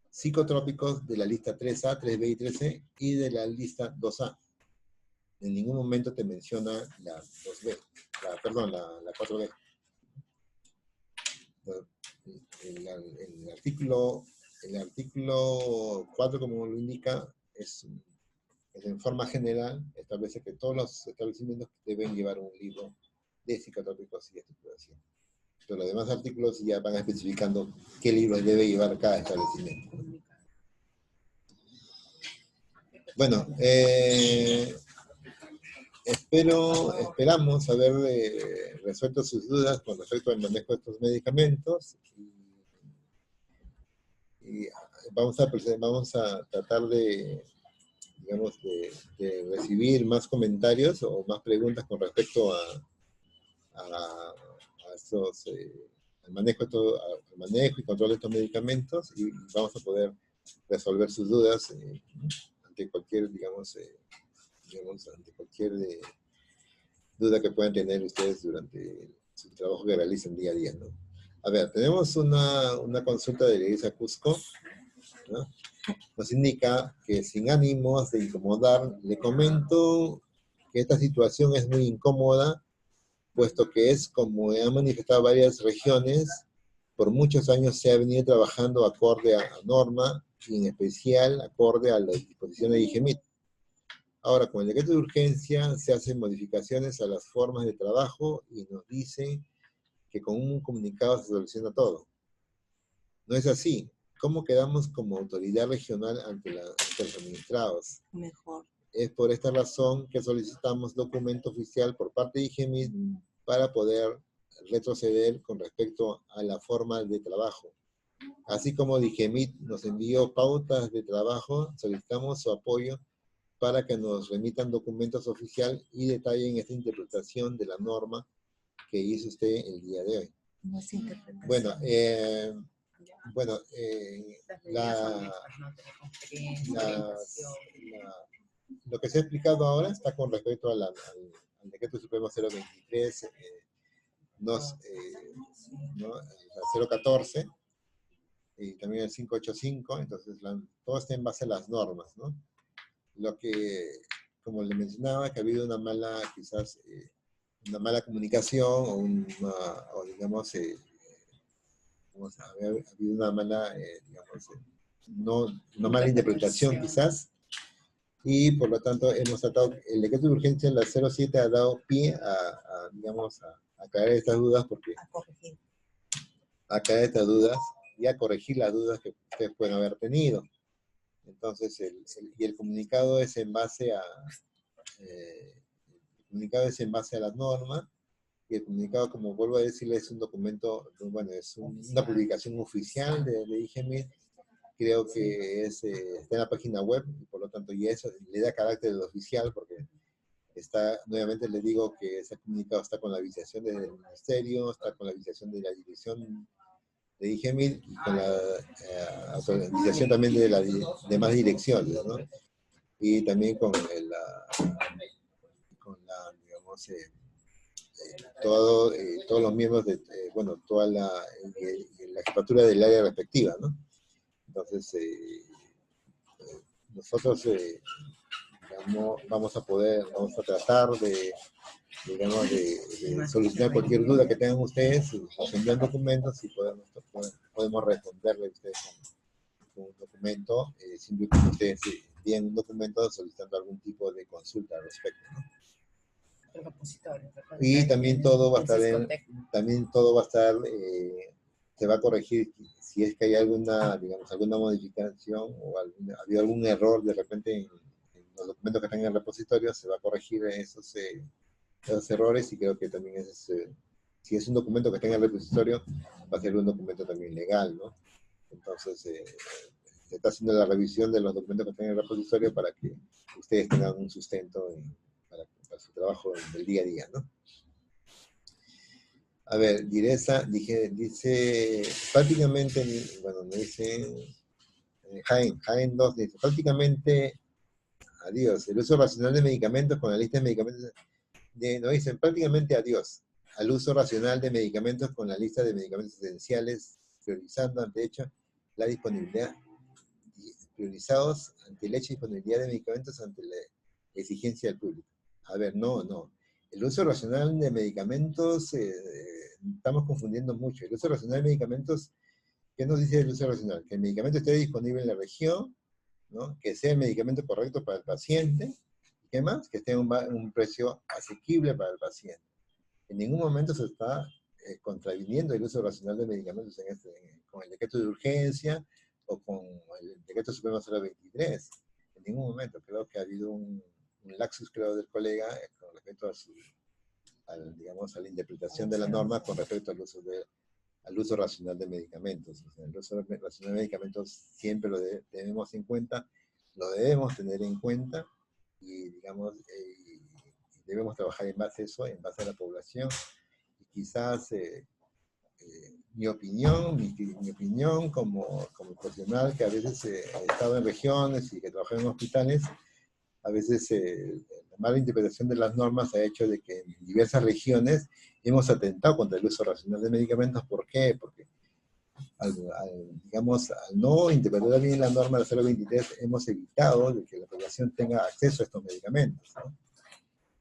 psicotrópicos de la lista 3A, 3B y 3C y de la lista 2A. En ningún momento te menciona la 2B, la 4B. El artículo 4, como lo indica, es en forma general, establece que todos los establecimientos deben llevar un libro de psicotrópicos y estupefacientes. Pero los demás artículos ya van especificando qué libros debe llevar cada establecimiento. Bueno, esperamos haber resuelto sus dudas con respecto al manejo de estos medicamentos. Y vamos a tratar de recibir más comentarios o más preguntas con respecto al manejo y control de estos medicamentos, y vamos a poder resolver sus dudas ante cualquier, ante cualquier duda que puedan tener ustedes durante su trabajo que realicen día a día, ¿no? A ver, tenemos una consulta de la Iglesia Cusco, ¿no? Nos indica que sin ánimos de incomodar, le comento que esta situación es muy incómoda, puesto que es como han manifestado varias regiones, por muchos años se ha venido trabajando acorde a norma y en especial acorde a las disposiciones de IGEMIT. Ahora, con el decreto de urgencia se hacen modificaciones a las formas de trabajo y nos dicen que con un comunicado se soluciona todo. No es así. ¿Cómo quedamos como autoridad regional ante los administrados? Mejor. Es por esta razón que solicitamos documento oficial por parte de IGEMIT para poder retroceder con respecto a la forma de trabajo. Así como IGEMIT nos envió pautas de trabajo, solicitamos su apoyo para que nos remitan documentos oficiales y detallen esta interpretación de la norma que hizo usted el día de hoy. No es interpretación. Bueno, lo que se ha explicado ahora está con respecto al decreto supremo 023, ¿no? La 014, y también el 585, entonces todo está en base a las normas, ¿no? Lo que, como le mencionaba, que ha habido una mala, quizás, una mala comunicación, o digamos, ha habido una mala, digamos, una mala interpretación quizás, y por lo tanto hemos tratado, el decreto de urgencia en la 07 ha dado pie digamos, a aclarar estas dudas, porque a aclarar estas dudas y a corregir las dudas que ustedes pueden haber tenido. Entonces, el comunicado es en base a las normas, y el comunicado, como vuelvo a decirle, es un documento, bueno, es una publicación oficial de IGEMIT. Creo que está en la página web, y por lo tanto, y eso le da carácter de oficial, porque está, nuevamente les digo que ese comunicado está con la habilitación del Ministerio, está con la habilitación de la dirección de IGEMIT, y con la autorización también de las demás direcciones, ¿no? Y también con digamos, todos los miembros de, bueno, toda la jefatura del área respectiva, ¿no? Entonces, nosotros vamos a tratar de, digamos, de solucionar cualquier duda que tengan ustedes, y nos envían documentos y podemos responderle a ustedes con un documento, siempre que ustedes envíen un documento solicitando algún tipo de consulta al respecto, ¿no? Y también todo va a estar se va a corregir si es que hay alguna, digamos, alguna modificación o ha habido algún error de repente en los documentos que están en el repositorio, se va a corregir esos errores, y creo que también si es un documento que está en el repositorio, va a ser un documento también legal, ¿no? Entonces, se está haciendo la revisión de los documentos que están en el repositorio para que ustedes tengan un sustento para su trabajo del día a día, ¿no? A ver, Direza dice, prácticamente, bueno, me dice, Jaén 2 dice, prácticamente, adiós, el uso racional de medicamentos con la lista de medicamentos, nos dicen prácticamente adiós al uso racional de medicamentos con la lista de medicamentos esenciales, priorizando ante hecho la disponibilidad, priorizados ante el hecho de disponibilidad de medicamentos ante la exigencia del público. A ver, no. El uso racional de medicamentos, estamos confundiendo mucho. El uso racional de medicamentos, ¿qué nos dice el uso racional? Que el medicamento esté disponible en la región, ¿no? Que sea el medicamento correcto para el paciente. ¿Qué más? Que esté a un precio asequible para el paciente. En ningún momento se está contraviniendo el uso racional de medicamentos con el decreto de urgencia o con el decreto supremo 023. En ningún momento. Creo que ha habido un lapsus, creo, del colega con respecto digamos, a la interpretación de la norma con respecto al uso racional de medicamentos. O sea, el uso racional de medicamentos siempre lo tenemos en cuenta, lo debemos tener en cuenta, y, digamos, debemos trabajar en base a eso, en base a la población. Y quizás mi opinión como profesional que a veces he estado en regiones y que trabajé en hospitales, a veces la mala interpretación de las normas ha hecho de que en diversas regiones hemos atentado contra el uso racional de medicamentos. ¿Por qué? Porque digamos, al no interpretar bien la norma del 023, hemos evitado de que la población tenga acceso a estos medicamentos, ¿no?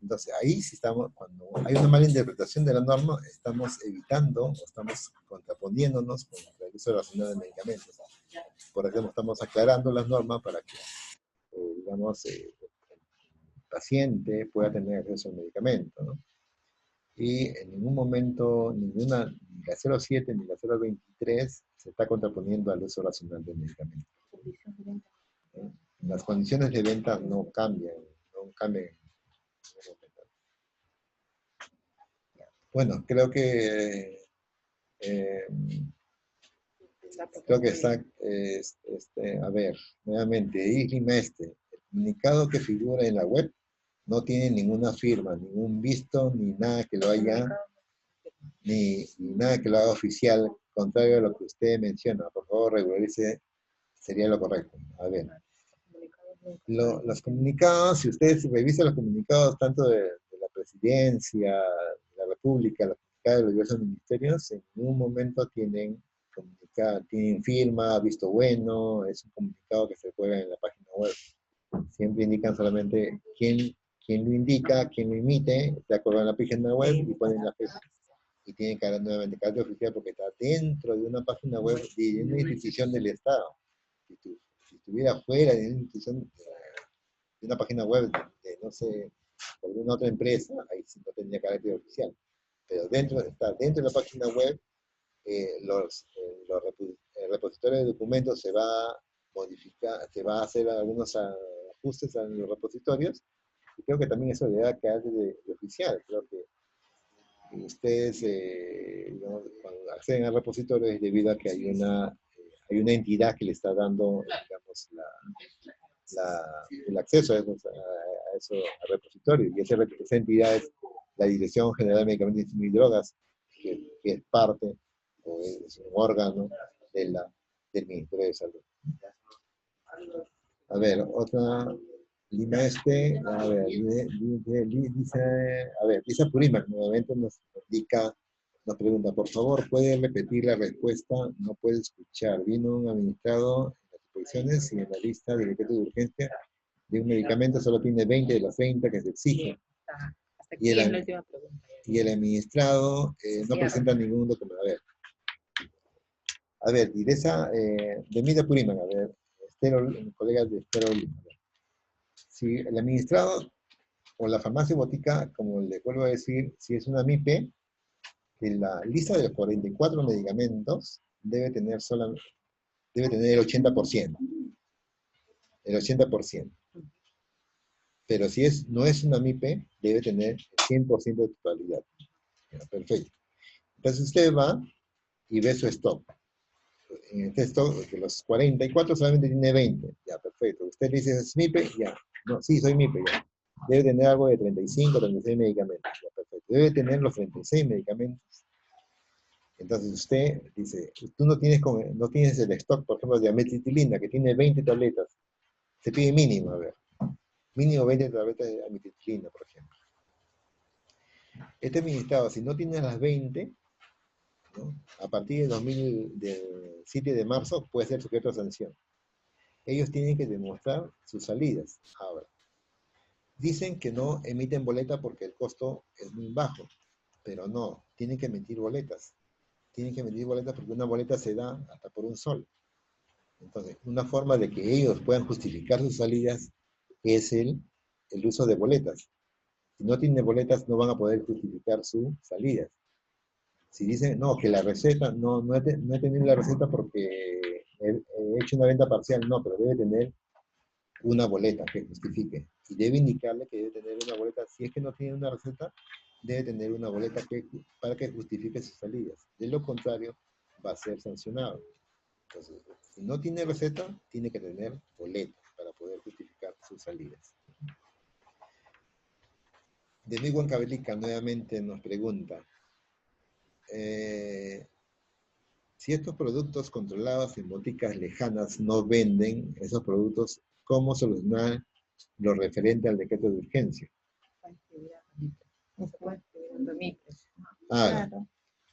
Entonces, ahí sí estamos, cuando hay una mala interpretación de la norma, estamos evitando o estamos contraponiéndonos contra el uso racional de medicamentos. Por ejemplo, estamos aclarando las normas para que, digamos, paciente pueda tener acceso al medicamento, ¿no? Y en ningún momento, ni la 07 ni la 023 se está contraponiendo al uso racional del medicamento. ¿No? Las condiciones de venta no cambian en ningún momento. Bueno, creo que está, a ver, nuevamente, el comunicado que figura en la web no tiene ninguna firma, ningún visto, ni nada que lo haya, ni nada que lo haga oficial, contrario a lo que usted menciona. Por favor, regularice, sería lo correcto. A ver, los comunicados, si ustedes revisan los comunicados tanto de la Presidencia, de la República, los comunicados de los diversos ministerios, en ningún momento tienen firma, visto bueno, es un comunicado que se juega en la página web. Siempre indican solamente quién lo indica, quién lo emite, de acuerdo a la página web y ponen la fecha. Y tiene que dar nuevamente carácter oficial porque está dentro de una página web de una institución del Estado. Si estuviera fuera de una institución, de una página web de no sé, de alguna otra empresa, ahí sí no tendría carácter oficial. Pero está dentro de la página web, el repositorio de documentos se va a modificar, se va a hacer algunos ajustes en los repositorios, y creo que también eso le da carácter de oficial. Creo que ustedes, digamos, cuando acceden al repositorio es debido a que hay una entidad que le está dando, digamos, el acceso a al repositorio, y esa entidad es la Dirección General de Medicamentos y Drogas, que es parte, o es un órgano del Ministerio de Salud. A ver, otra, dice Purímac, nuevamente nos pregunta, por favor, ¿puede repetir la respuesta? No puede escuchar. Vino un administrado en las disposiciones y en la lista de decreto de urgencia de un medicamento solo tiene 20 de los 30 que se exigen. Y el administrado no presenta ningún documento. A ver, y de Mira Purímac, a ver, colegas de Estero Lima. Si el administrado o la farmacia botica, como le vuelvo a decir, si es una MIPE, en la lista de los 44 medicamentos debe tener el 80%. El 80%. Pero si no es una MIPE, debe tener el 100% de totalidad. Perfecto. Entonces usted va y ve su stock. En este stock, de los 44 solamente tiene 20. Ya, perfecto. Usted dice, ¿es MIPE? Ya. No, sí, soy MIPE, ya. Debe tener algo de 35, 36 medicamentos. Ya, perfecto. Debe tener los 36 medicamentos. Entonces usted dice, tú no tienes el stock, por ejemplo, de amitriptilina, que tiene 20 tabletas. Se pide mínimo, a ver. Mínimo 20 tabletas de amitriptilina, por ejemplo. Este administrado, si no tiene las 20, ¿no? A partir del 7 de marzo puede ser sujeto a sanción. Ellos tienen que demostrar sus salidas. Ahora, dicen que no emiten boleta porque el costo es muy bajo, pero no, tienen que emitir boletas. Tienen que emitir boletas porque una boleta se da hasta por un sol. Entonces, una forma de que ellos puedan justificar sus salidas es el uso de boletas. Si no tienen boletas, no van a poder justificar sus salidas. Si dicen, no, que la receta, no he tenido la receta porque he hecho una venta parcial, no, pero debe tener una boleta que justifique. Y debe indicarle que debe tener una boleta. Si es que no tiene una receta, debe tener una boleta para que justifique sus salidas. De lo contrario, va a ser sancionado. Entonces, si no tiene receta, tiene que tener boleta para poder justificar sus salidas. De Miguel Huancavelica nuevamente nos pregunta, si estos productos controlados en boticas lejanas no venden esos productos, ¿cómo solucionar lo referente al decreto de urgencia?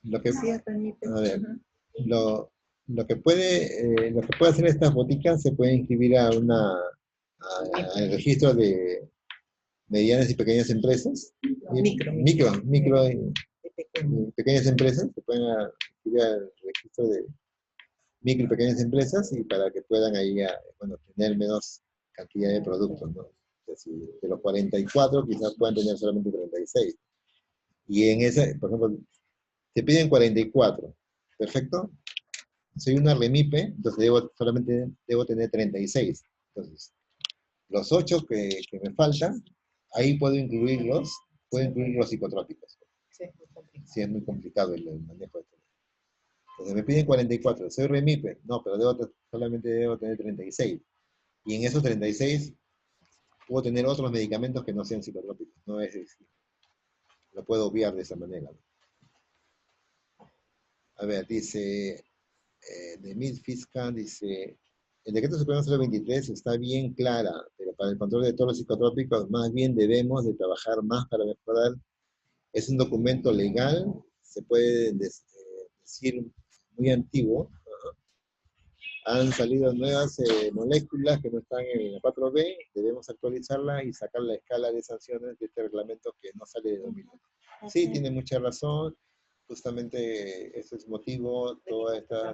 Lo que puede hacer estas boticas, se puede inscribir al registro de medianas y pequeñas empresas, micro y pequeñas empresas, se pueden inscribir al registro de micro y pequeñas empresas, y para que puedan ahí, tener menos cantidad de productos, ¿no? Es decir, de los 44 quizás puedan tener solamente 36. Y en ese, por ejemplo, te piden 44, ¿perfecto? Soy una remipe, entonces solamente debo tener 36. Entonces, los 8 que me faltan, ahí puedo incluir los psicotrópicos. Sí, es muy complicado el manejo de esto. Entonces me piden 44, soy remipe, no, pero solamente debo tener 36. Y en esos 36 puedo tener otros medicamentos que no sean psicotrópicos. No es decir, lo puedo obviar de esa manera. A ver, dice, de Miss Fiscal, dice, el decreto supremo 023 está bien clara, pero para el control de todos los psicotrópicos más bien debemos de trabajar más para mejorar. Es un documento legal, se puede decir muy antiguo. Han salido nuevas moléculas que no están en la 4B, debemos actualizarla y sacar la escala de sanciones de este reglamento que no sale de 2001. Sí, tiene mucha razón, justamente ese es motivo, todo esto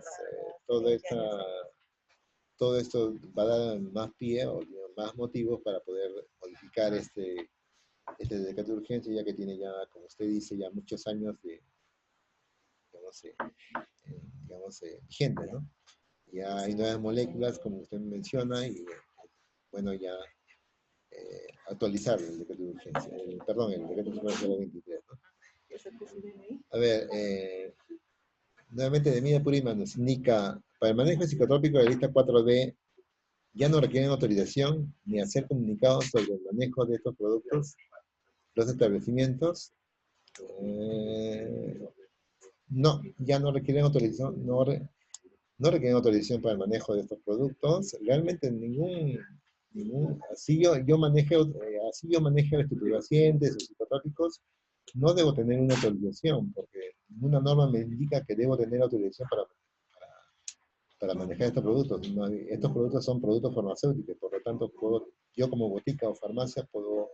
va a dar más pie o más motivos para poder modificar este decreto de urgencia, ya que tiene ya, como usted dice, ya muchos años de, vigente, ¿no? Ya hay nuevas moléculas, como usted menciona, y bueno, ya actualizar el decreto de urgencia, el decreto 023, ¿no? A ver, nuevamente de Mida Purima nos indica, para el manejo psicotrópico de la lista 4B, ya no requieren autorización ni hacer comunicados sobre el manejo de estos productos, los establecimientos, no, ya no requieren autorización, no requieren autorización para el manejo de estos productos. Realmente así yo maneje estupefacientes o psicotrópicos, no debo tener una autorización, porque ninguna norma me indica que debo tener autorización para manejar estos productos. Estos productos son productos farmacéuticos, por lo tanto, yo como botica o farmacia puedo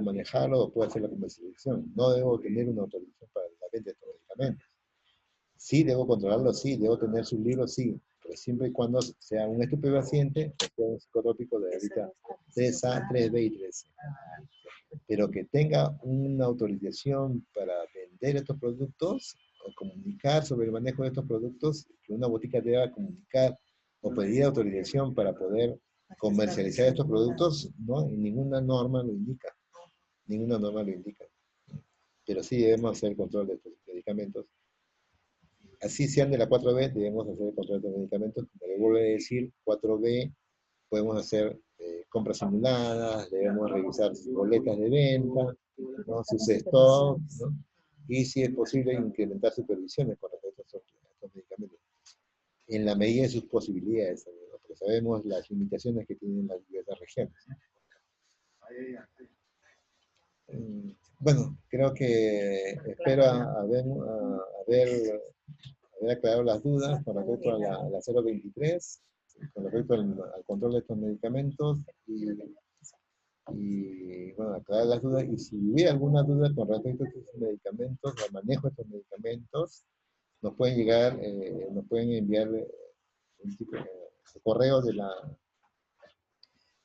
manejarlo o puedo hacer la comercialización. No debo tener una autorización para la venta de estos medicamentos. Sí, debo controlarlo, sí, debo tener sus libros, sí, pero siempre y cuando sea un estupefaciente o sea un psicotrópico de ahorita 3A, 3B y 3C. Pero que tenga una autorización para vender estos productos o comunicar sobre el manejo de estos productos, que una botica deba comunicar o pedir autorización para poder comercializar estos productos, no, ninguna norma lo indica. Ninguna norma lo indica. Pero sí debemos hacer el control de estos medicamentos. Así sean de la 4B, debemos hacer el control de medicamentos. Como le vuelvo a decir, 4B, podemos hacer compras simuladas, debemos revisar sus boletas de venta, ¿no? Sus stocks, ¿no? Y si es posible, incrementar supervisiones con respecto a estos medicamentos, en la medida de sus posibilidades, ¿no? Porque sabemos las limitaciones que tienen las diversas regiones, ¿no? Bueno, creo que espero haber aclarado las dudas con respecto a la 023, con respecto al control de estos medicamentos, y bueno, aclarar las dudas, y si hubiera alguna duda con respecto a estos medicamentos, al manejo de estos medicamentos, nos pueden enviar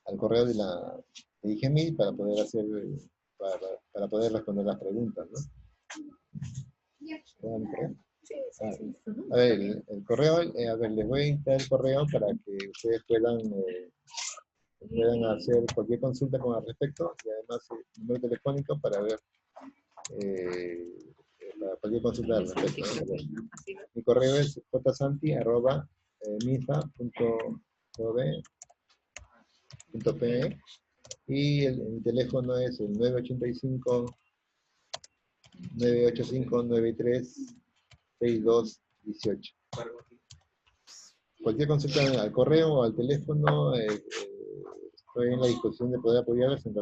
al correo de IGEMI para poder para poder responder las preguntas, ¿no? A ver, el correo, a ver, les voy a dictar el correo para que ustedes puedan hacer cualquier consulta con al respecto, y además el número telefónico para ver para cualquier consulta al respecto, ¿no? Mi correo es jsanti@misa.gov.pe y mi teléfono es el 985-983-6218. Cualquier consulta al correo o al teléfono, estoy en la disposición de poder apoyarles en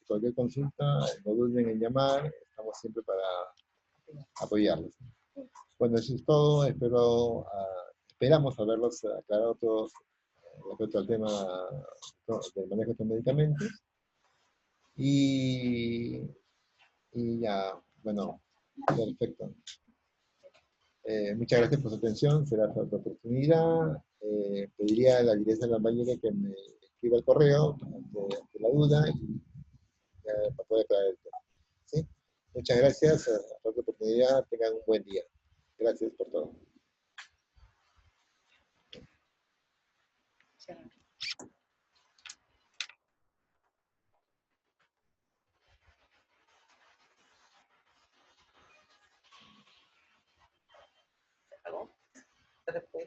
cualquier consulta, no duden en llamar, estamos siempre para apoyarles. Bueno, eso es todo, esperamos haberlos aclarado todos respecto al tema del manejo de estos medicamentos. Y ya, bueno, perfecto. Muchas gracias por su atención, será otra oportunidad. Pediría a la dirección de la mañana que me escriba el correo ante la duda y para poder aclarar el tema. ¿Sí? Muchas gracias, hasta otra oportunidad, tengan un buen día. Gracias por todo. ¿Algo? Después.